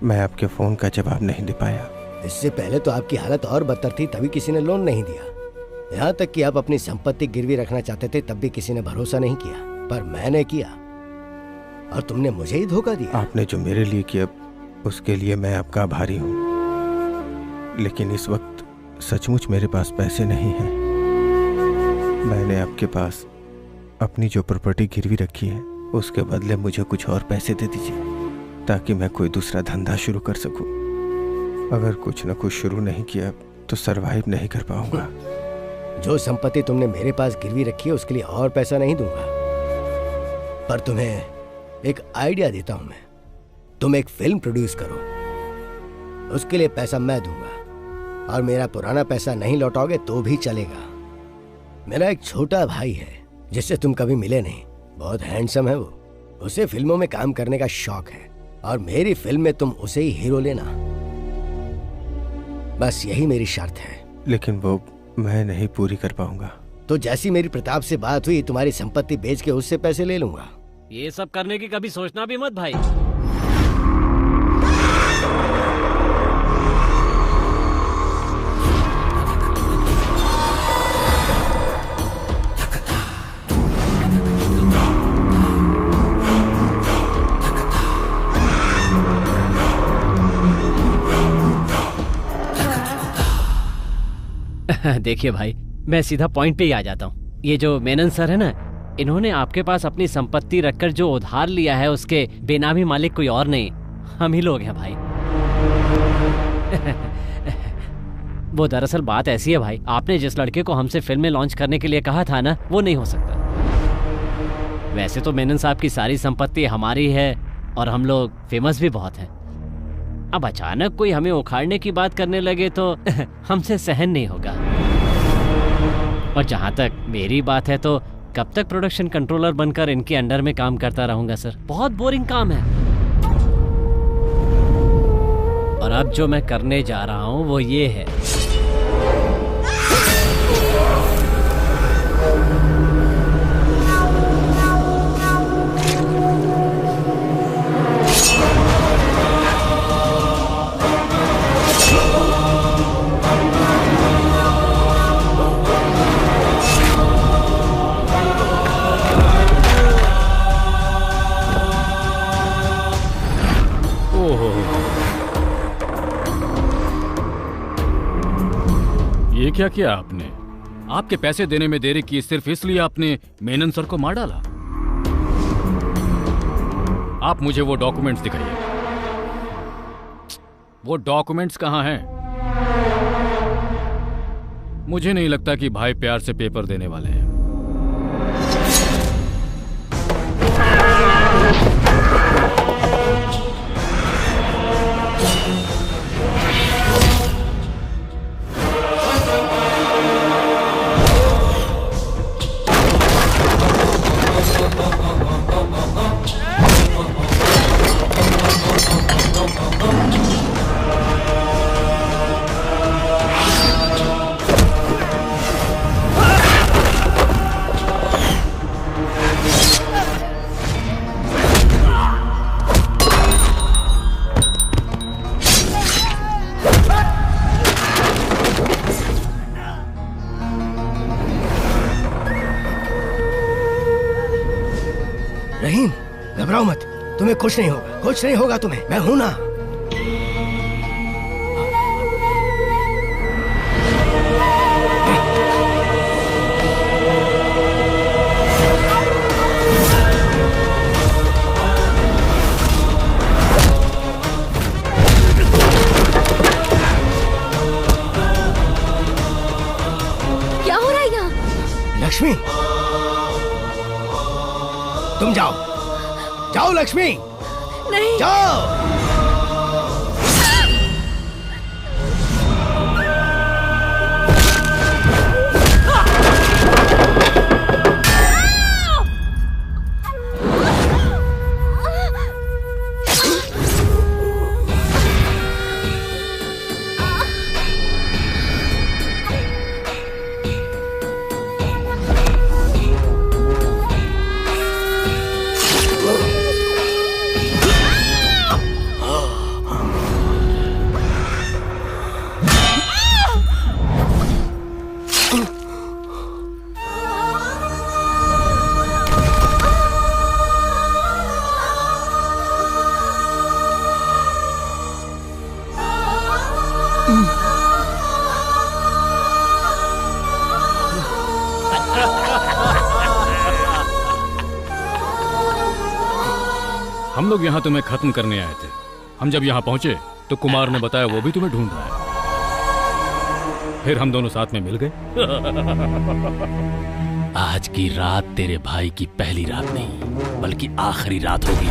मैं आपके फोन का जवाब नहीं दे पाया। इससे पहले तो आपकी हालत और बदतर थी, तभी किसी ने लोन नहीं दिया। यहाँ तक कि आप अपनी संपत्ति गिरवी रखना चाहते थे, तब भी किसी ने भरोसा नहीं किया, पर मैंने किया और तुमने मुझे ही धोखा दिया। आपने जो मेरे लिए किया उसके लिए मैं आपका आभारी हूँ, लेकिन इस वक्त सचमुच मेरे पास पैसे नहीं हैं। मैंने आपके पास अपनी जो प्रॉपर्टी गिरवी रखी है उसके बदले मुझे कुछ और पैसे दे दीजिए, ताकि मैं कोई दूसरा धंधा शुरू कर सकूं। अगर कुछ न कुछ शुरू नहीं किया तो सरवाइव नहीं कर पाऊंगा। जो संपत्ति तुमने मेरे पास गिरवी रखी है उसके लिए और पैसा नहीं दूंगा, पर तुम्हें एक आइडिया देता हूं मैं। तुम एक फिल्म प्रोड्यूस करो, उसके लिए पैसा मैं दूंगा, और मेरा पुराना पैसा नहीं लौटाओगे तो भी चलेगा। मेरा एक छोटा भाई है जिससे तुम कभी मिले नहीं, बहुत हैंडसम है वो। उसे फिल्मों में काम करने का शौक है, और मेरी फिल्म में तुम उसे ही हीरो लेना। बस यही मेरी शर्त है। लेकिन वो मैं नहीं पूरी कर पाऊंगा। तो जैसी मेरी प्रताप से बात हुई, तुम्हारी संपत्ति बेच के उससे पैसे ले लूंगा। ये सब करने की कभी सोचना भी मत भाई। देखिए भाई, मैं सीधा पॉइंट पे ही आ जाता हूँ। ये जो मेनन सर है ना, इन्होंने आपके पास अपनी संपत्ति रखकर जो उधार लिया है उसके बेनामी मालिक कोई और नहीं, हम ही लोग हैं भाई। वो दरअसल बात ऐसी है भाई, आपने जिस लड़के को हमसे फिल्म में लॉन्च करने के लिए कहा था ना, वो नहीं हो सकता। वैसे तो मेनन साहब की सारी संपत्ति हमारी है और हम लोग फेमस भी बहुत हैं। अब अचानक कोई हमें उखाड़ने की बात करने लगे तो हमसे सहन नहीं होगा। और जहां तक मेरी बात है तो कब तक प्रोडक्शन कंट्रोलर बनकर इनके अंडर में काम करता रहूंगा सर? बहुत बोरिंग काम है। और अब जो मैं करने जा रहा हूं वो ये है, ये क्या किया आपने? आपके पैसे देने में देरी की सिर्फ इसलिए आपने मेनन सर को मार डाला? आप मुझे वो डॉक्यूमेंट्स दिखाइए। वो डॉक्यूमेंट्स कहाँ हैं? मुझे नहीं लगता कि भाई प्यार से पेपर देने वाले हैं। घबराओ मत, तुम्हें कुछ नहीं होगा, कुछ नहीं होगा तुम्हें, मैं हूं ना। क्या हो रहा है यहाँ? लक्ष्मी, तुम जाओ, जाओ लक्ष्मी, नहीं जाओ। हम लोग यहाँ तुम्हें खत्म करने आए थे। हम जब यहाँ पहुंचे तो कुमार ने बताया वो भी तुम्हें ढूंढ रहा है। फिर हम दोनों साथ में मिल गए। आज की रात तेरे भाई की पहली रात नहीं बल्कि आखिरी रात होगी।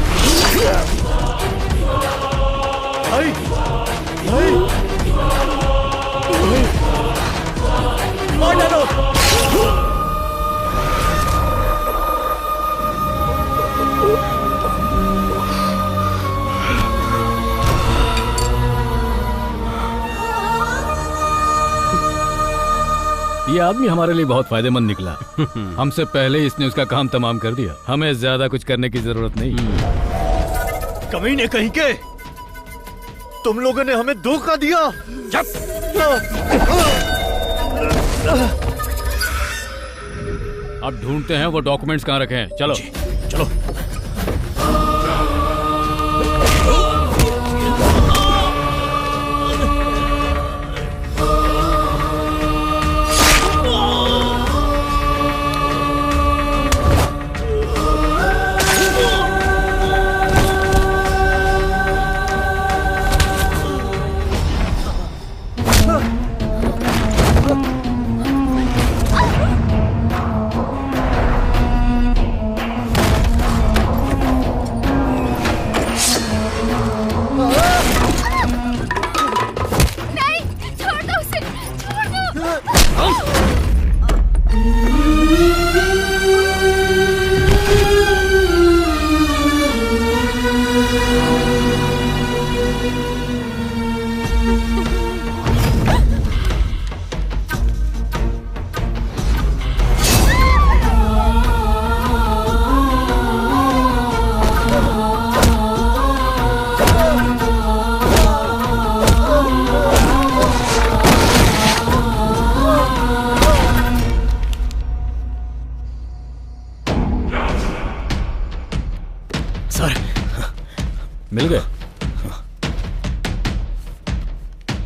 ये आदमी हमारे लिए बहुत फायदेमंद निकला। हमसे पहले इसने उसका काम तमाम कर दिया। हमें ज्यादा कुछ करने की जरूरत नहीं। कमीने कहीं के, तुम लोगों ने हमें धोखा दिया। अब ढूंढते हैं वो डॉक्यूमेंट्स कहाँ रखे हैं। चलो चलो। मिल गए।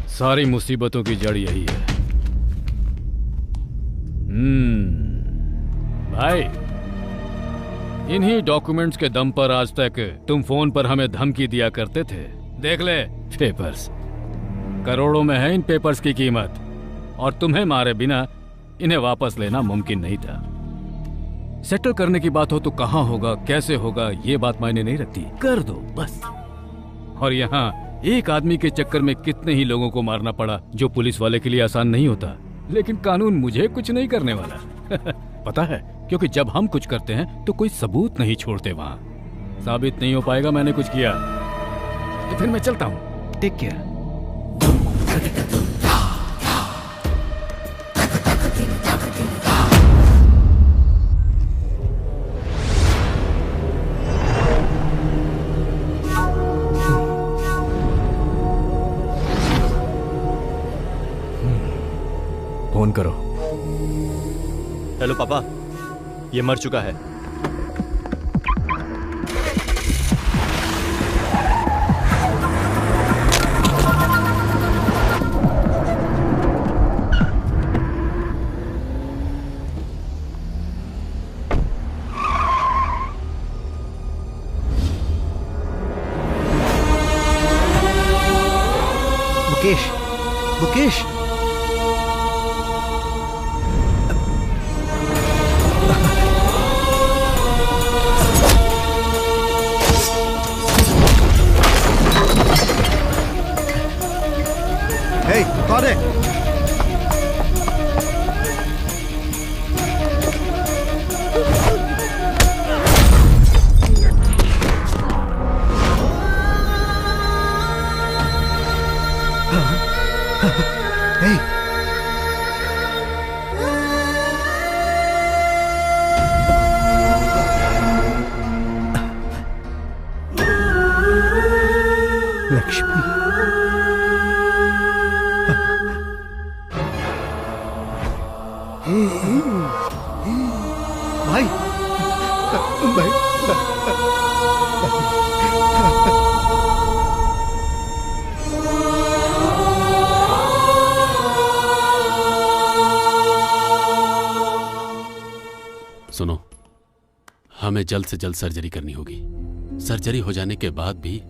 सारी मुसीबतों की जड़ यही है। भाई, इन्हीं डॉक्यूमेंट्स के दम पर आज तक तुम फोन पर हमें धमकी दिया करते थे। देख ले पेपर्स, करोड़ों में है इन पेपर्स की कीमत, और तुम्हें मारे बिना इन्हें वापस लेना मुमकिन नहीं था। सेटल करने की बात हो तो कहाँ होगा, कैसे होगा, ये बात मायने नहीं रखती, कर दो बस। और यहाँ एक आदमी के चक्कर में कितने ही लोगों को मारना पड़ा, जो पुलिस वाले के लिए आसान नहीं होता। लेकिन कानून मुझे कुछ नहीं करने वाला। पता है, क्योंकि जब हम कुछ करते हैं तो कोई सबूत नहीं छोड़ते। वहाँ साबित नहीं हो पाएगा मैंने कुछ किया, तो फिर मैं चलता हूँ। Take care. फोन करो। हेलो पापा, ये मर चुका है। मुकेश, हे, कौन है? Hey! लक्ष्मी, भाई, भाई, सुनो, हमें जल्द से जल्द सर्जरी करनी होगी। सर्जरी हो जाने के बाद भी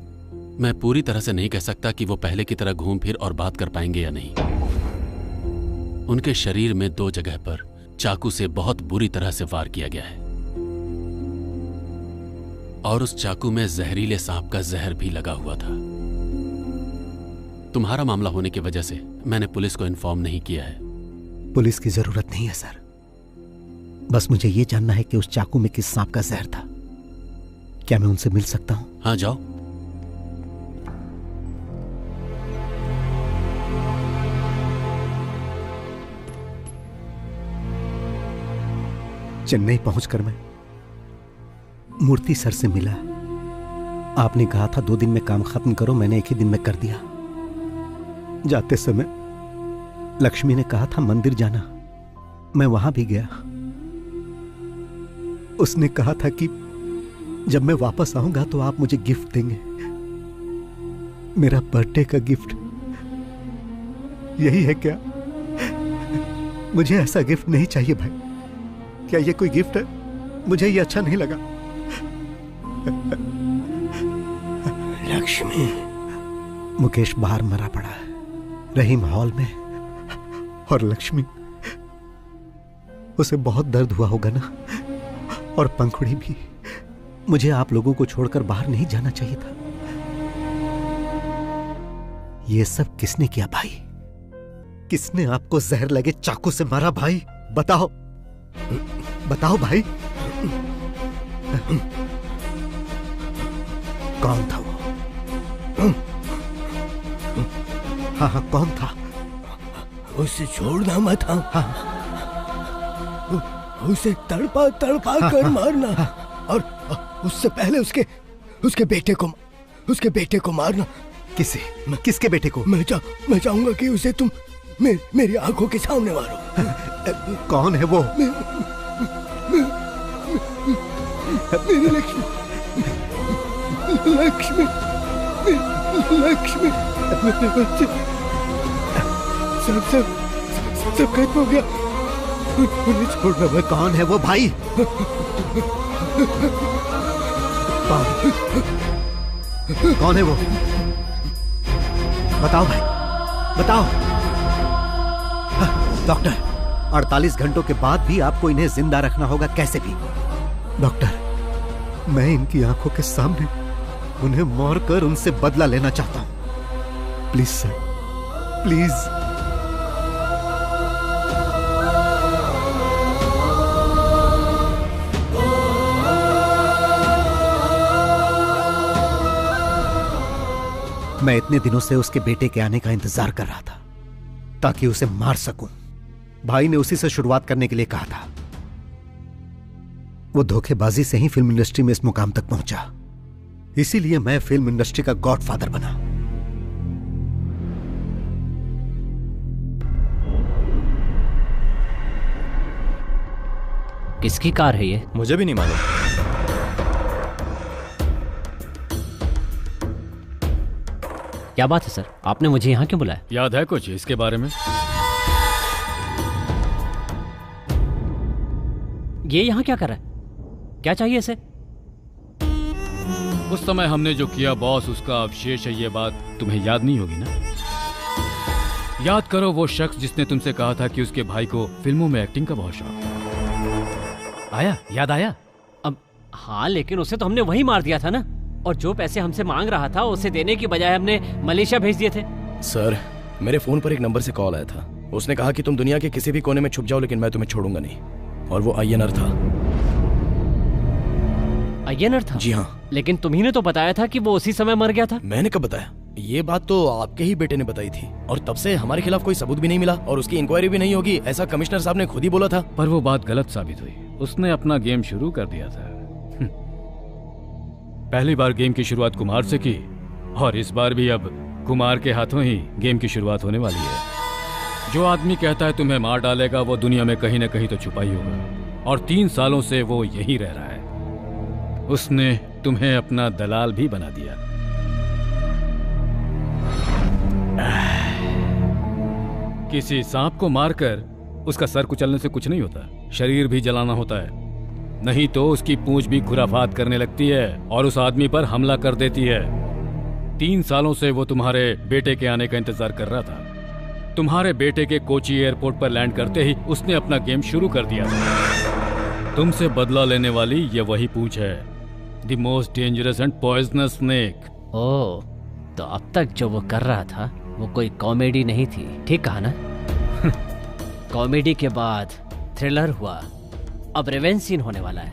मैं पूरी तरह से नहीं कह सकता कि वो पहले की तरह घूम फिर और बात कर पाएंगे या नहीं। उनके शरीर में 2 जगह पर चाकू से बहुत बुरी तरह से वार किया गया है और उस चाकू में जहरीले सांप का जहर भी लगा हुआ था। तुम्हारा मामला होने की वजह से मैंने पुलिस को इन्फॉर्म नहीं किया है। पुलिस की जरूरत नहीं है सर, बस मुझे ये जानना है कि उस चाकू में किस सांप का जहर था। क्या मैं उनसे मिल सकता हूं? हाँ, जाओ। चेन्नई पहुंचकर मैं मूर्ति सर से मिला। आपने कहा था 2 दिन में काम खत्म करो, मैंने 1 ही दिन में कर दिया। जाते समय लक्ष्मी ने कहा था मंदिर जाना, मैं वहां भी गया। उसने कहा था कि जब मैं वापस आऊंगा तो आप मुझे गिफ्ट देंगे, मेरा बर्थडे का गिफ्ट। यही है क्या? मुझे ऐसा गिफ्ट नहीं चाहिए भाई। क्या ये कोई गिफ्ट है? मुझे ये अच्छा नहीं लगा। लक्ष्मी, मुकेश बाहर मरा पड़ा है, रहीम हॉल में, और लक्ष्मी, उसे बहुत दर्द हुआ होगा ना, और पंखुड़ी भी। मुझे आप लोगों को छोड़कर बाहर नहीं जाना चाहिए था। ये सब किसने किया भाई? किसने आपको जहर लगे चाकू से मारा भाई? बताओ, बताओ भाई। कौन था वो? हाँ हाँ, कौन था? उसे छोड़ना मत। हाँ, उसे तड़पा तड़पा कर मारना, और उससे पहले उसके बेटे को मारना। किसके बेटे को? मैं चाहूंगा कि उसे तुम मेरी आंखों के सामने मारो। कौन है वो? मेरी लक्ष्मी, लक्ष्मी, लक्ष्मी, मेरे बच्चे, सब खत्म हो गया। उन्हें छोड़ना मत। कौन है वो भाई? कौन है वो? बताओ भाई, बताओ। डॉक्टर, 48 घंटों के बाद भी आपको इन्हें जिंदा रखना होगा कैसे भी। डॉक्टर, मैं इनकी आंखों के सामने उन्हें मारकर उनसे बदला लेना चाहता हूं। Please sir, please. मैं इतने दिनों से उसके बेटे के आने का इंतजार कर रहा था ताकि उसे मार सकूं। भाई ने उसी से शुरुआत करने के लिए कहा था। वो धोखेबाजी से ही फिल्म इंडस्ट्री में इस मुकाम तक पहुंचा, इसीलिए मैं फिल्म इंडस्ट्री का गॉडफादर बना। किसकी कार है ये? मुझे भी नहीं मालूम। क्या बात है सर, आपने मुझे यहाँ क्यों बुलाया? याद है कुछ इसके बारे में? ये यहाँ क्या कर रहा है? क्या चाहिए इसे? उस समय हमने जो किया बॉस, उसका अवशेष है। ये बात तुम्हें याद नहीं होगी ना? याद करो वो शख्स जिसने तुमसे कहा था कि उसके भाई को फिल्मों में एक्टिंग का बहुत शौक। आया, याद आया? अब हाँ, लेकिन उसे तो हमने वही मार दिया था ना। और जो पैसे हमसे मांग रहा था उसे देने की बजाय हमने मलेशिया भेज दिए थे। सर, मेरे फोन पर एक नंबर से कॉल आया था। उसने कहा कि तुम दुनिया के किसी भी कोने में छुप जाओ लेकिन मैं तुम्हें छोड़ूंगा नहीं। और वो अय्यनर था। अय्यनर था? जी हाँ। लेकिन तुम्ही ने तो बताया था कि वो उसी समय मर गया था। मैंने कब बताया? ये बात तो आपके ही बेटे ने बताई थी और तब से हमारे खिलाफ कोई सबूत भी नहीं मिला और उसकी इंक्वायरी भी नहीं होगी, ऐसा कमिश्नर साहब ने खुद ही बोला था। पर वो बात गलत साबित हुई। उसने अपना गेम शुरू कर दिया था। पहली बार गेम की शुरुआत कुमार से की और इस बार भी अब कुमार के हाथों ही गेम की शुरुआत होने वाली है। जो आदमी कहता है तुम्हें मार डालेगा वो दुनिया में कहीं न कहीं तो छुपा ही होगा और 3 सालों से वो यहीं रह रहा है। उसने तुम्हें अपना दलाल भी बना दिया। किसी सांप को मारकर उसका सर कुचलने से कुछ नहीं होता, शरीर भी जलाना होता है, नहीं तो उसकी पूंछ भी खुराफात करने लगती है और उस आदमी पर हमला कर देती है। 3 सालों से वो तुम्हारे बेटे के आने का इंतजार कर रहा था। तुम्हारे बेटे के कोची एयरपोर्ट पर लैंड करते ही उसने अपना गेम शुरू कर दिया था। तुमसे बदला लेने वाली ये वही पूंछ है, the most dangerous and poisonous snake. Oh, तो अब तक जो वो कर रहा था वो कोई कॉमेडी नहीं थी, ठीक कहा ना? कॉमेडी के बाद थ्रिलर हुआ, अब रिवेंज सीन होने वाला है।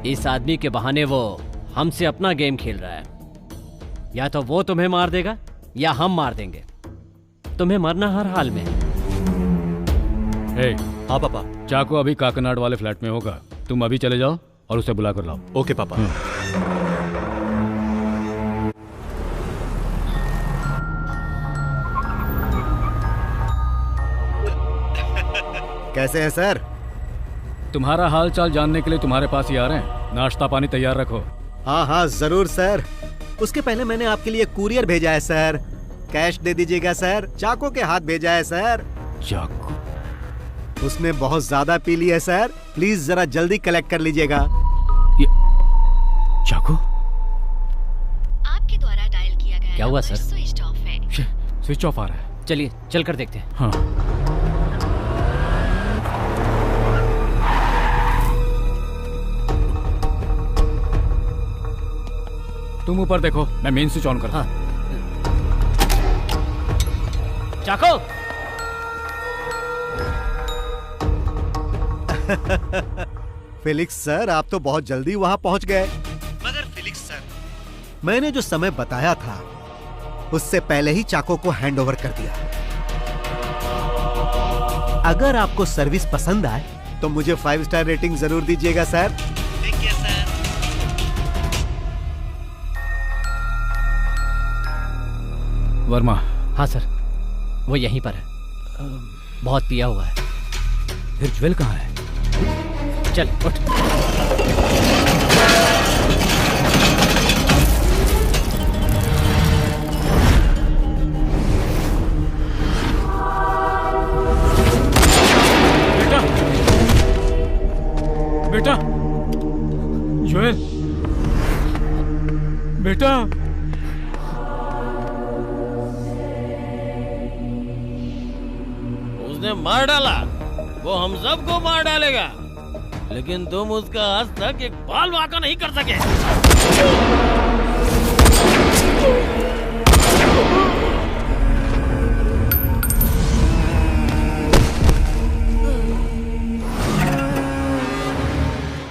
इस आदमी के बहाने वो हमसे अपना गेम खेल रहा है। या तो वो तुम्हें मार देगा या हम मार देंगे। तुम्हें मरना हर हाल में। हाँ पापा, चाकू अभी काकनाड वाले फ्लैट में होगा। तुम अभी चले जाओ और उसे बुला कर लाओ। ओके पापा। कैसे हैं सर? तुम्हारा हाल चाल जानने के लिए तुम्हारे पास ही आ रहे हैं। नाश्ता पानी तैयार रखो। हाँ हाँ जरूर सर। उसके पहले मैंने आपके लिए कुरियर भेजा है सर। कैश दे दीजिएगा सर। चाको के हाथ भेजा है सर। चाको? उसने बहुत ज्यादा पी ली है सर, प्लीज जरा जल्दी कलेक्ट कर लीजिएगा। चाको? आपके द्वारा डायल किया गया क्या हुआ सर? स्विच ऑफ है। स्विच ऑफ आ रहा है। चलिए चल कर देखते हैं। हाँ। तुम ऊपर देखो, मैं मेन स्विच ऑन करता हूं। चाको! फेलिक्स सर, आप तो बहुत जल्दी वहां पहुंच गए। मगर फेलिक्स सर, मैंने जो समय बताया था उससे पहले ही चाको को हैंडओवर कर दिया। अगर आपको सर्विस पसंद आए तो मुझे 5 स्टार रेटिंग जरूर दीजिएगा सर। ठीक है सर। वर्मा? हाँ सर, वो यहीं पर है। बहुत पिया हुआ है। फिर ज्वेल कहाँ है? चल उठ। बेटा, ज्वेल, बेटा। उसने मार डाला, वो हम सबको मार डालेगा, लेकिन तुम उसका आज तक एक बाल वाका नहीं कर सके।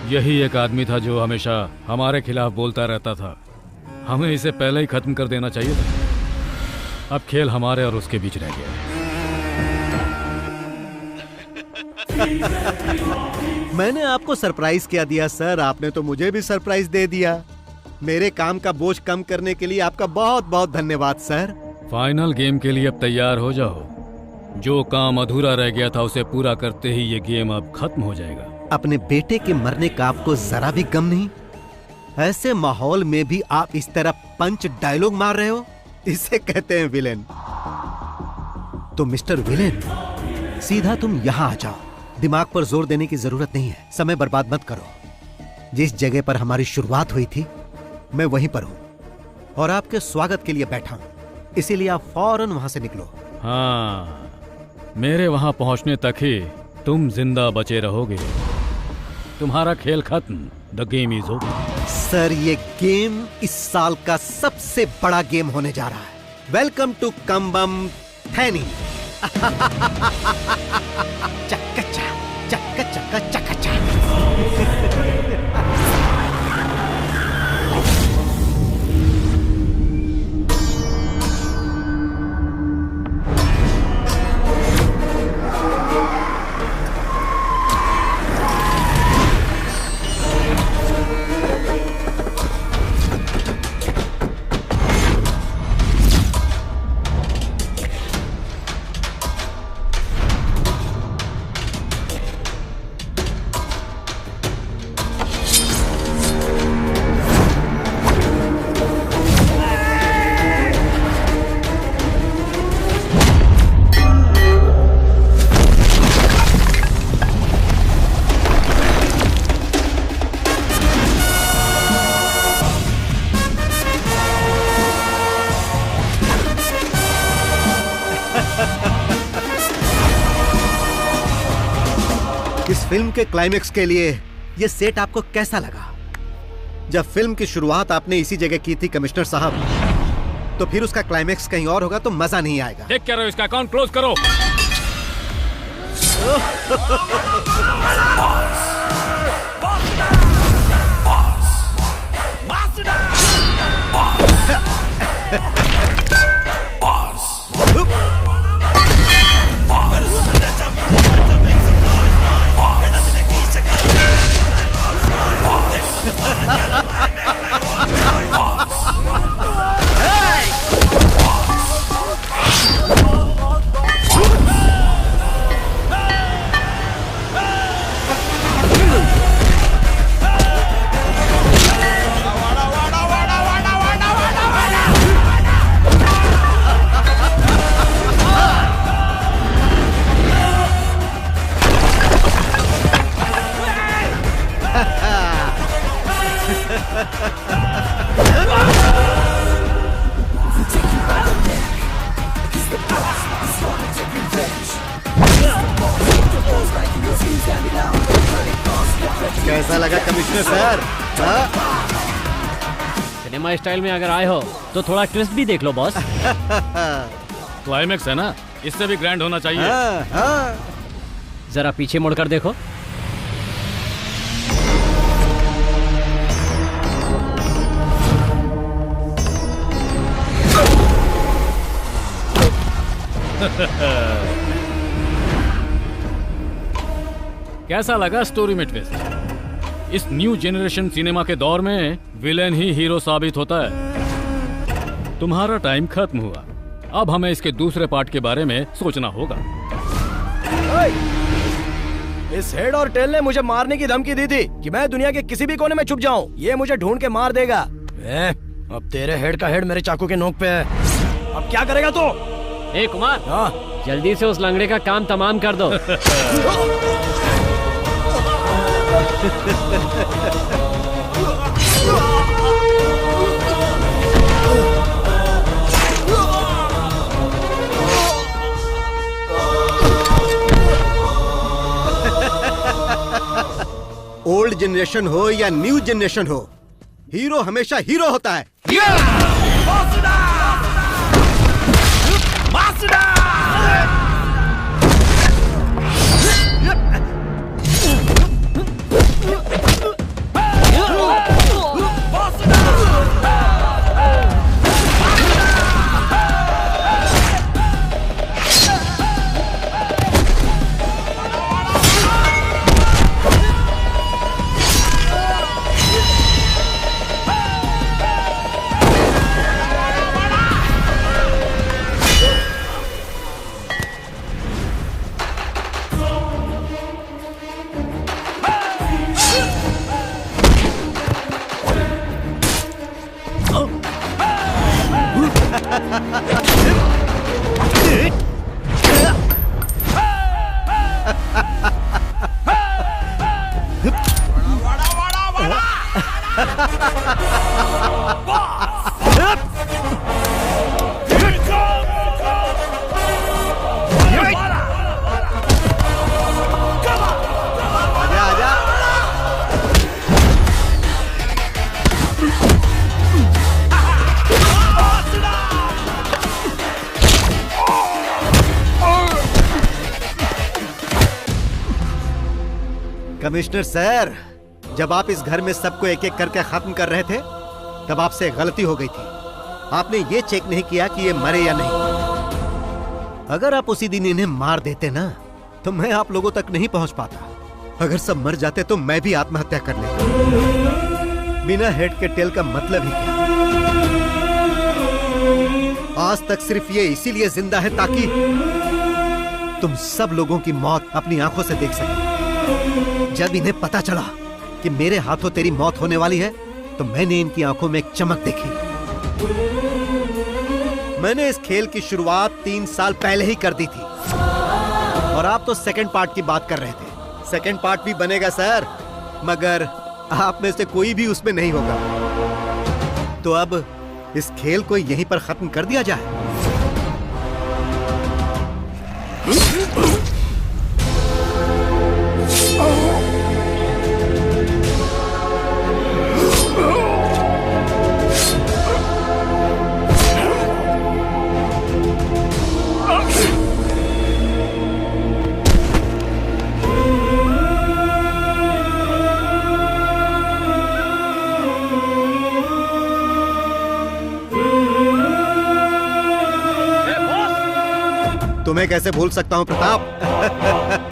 यही एक आदमी था जो हमेशा हमारे खिलाफ बोलता रहता था। हमें इसे पहले ही खत्म कर देना चाहिए था। अब खेल हमारे और उसके बीच रह गया। मैंने आपको सरप्राइज क्या दिया सर, आपने तो मुझे भी सरप्राइज दे दिया। मेरे काम का बोझ कम करने के लिए आपका बहुत बहुत धन्यवाद सर। फाइनल गेम के लिए अब तैयार हो जाओ। जो काम अधूरा रह गया था उसे पूरा करते ही ये गेम अब खत्म हो जाएगा। अपने बेटे के मरने का आपको जरा भी गम नहीं? ऐसे माहौल में भी आप इस तरह पंच डायलॉग मार रहे हो, इसे कहते हैं विलेन। तो मिस्टर विलेन, सीधा तुम यहां आ जाओ। दिमाग पर जोर देने की जरूरत नहीं है, समय बर्बाद मत करो। जिस जगह पर हमारी शुरुआत हुई थी मैं वहीं पर हूं और आपके स्वागत के लिए बैठा हूं। इसीलिए आप फौरन वहां से निकलो। हाँ, मेरे वहां पहुंचने तक ही तुम जिंदा बचे रहोगे। तुम्हारा खेल खत्म। The game is over. Sir, ये गेम इस साल का सबसे बड़ा गेम होने जा रहा है। Welcome to Cumbum Theni. चक्का चक्का चक्का चक्का। इस फिल्म के क्लाइमेक्स के लिए ये सेट आपको कैसा लगा? जब फिल्म की शुरुआत आपने इसी जगह की थी कमिश्नर साहब, तो फिर उसका क्लाइमेक्स कहीं और होगा तो मजा नहीं आएगा। देख क्या रहे हो, इसका अकाउंट क्लोज करो। कैसा लगा कमिश्नर सर? सिनेमा स्टाइल में अगर आए हो तो थोड़ा ट्विस्ट भी देख लो बॉस। क्लाइमेक्स है ना, इससे भी ग्रैंड होना चाहिए। जरा पीछे मुड़कर देखो। कैसा लगा स्टोरी में ट्विस्ट? इस न्यू जनरेशन सिनेमा के दौर में विलेन ही हीरो साबित होता है। तुम्हारा टाइम खत्म हुआ। अब हमें इसके दूसरे पार्ट के बारे में सोचना होगा। इस हेड और टेल ने मुझे मारने की धमकी दी थी कि मैं दुनिया के किसी भी कोने में छुप जाऊं। ये मुझे ढूंढ के मार देगा। अब तेरे हेड का हेड मेरे चाकू के नोक पे है। अब क्या करेगा तू? ए कुमार, जल्दी से उस लंगड़े का काम तमाम कर दो। ओल्ड जनरेशन हो या न्यू जनरेशन हो, हीरो हमेशा हीरो होता है। कमिश्नर सर, जब आप इस घर में सबको एक एक करके खत्म कर रहे थे तब आपसे गलती हो गई थी। आपने ये चेक नहीं किया कि ये मरे या नहीं। अगर आप उसी दिन इन्हें मार देते ना तो मैं आप लोगों तक नहीं पहुंच पाता। अगर सब मर जाते तो मैं भी आत्महत्या कर लेता। बिना हेड के टेल का मतलब ही क्या? आज तक सिर्फ ये इसीलिए जिंदा है ताकि तुम सब लोगों की मौत अपनी आंखों से देख सके। जब इन्हें पता चला कि मेरे हाथों तेरी मौत होने वाली है तो मैंने इनकी आंखों में एक चमक देखी। मैंने इस खेल की शुरुआत 3 साल पहले ही कर दी थी और आप तो सेकंड पार्ट की बात कर रहे थे। सेकंड पार्ट भी बनेगा सर, मगर आप में से कोई भी उसमें नहीं होगा। तो अब इस खेल को यहीं पर खत्म कर दिया जाए। तुम्हें कैसे भूल सकता हूं प्रताप?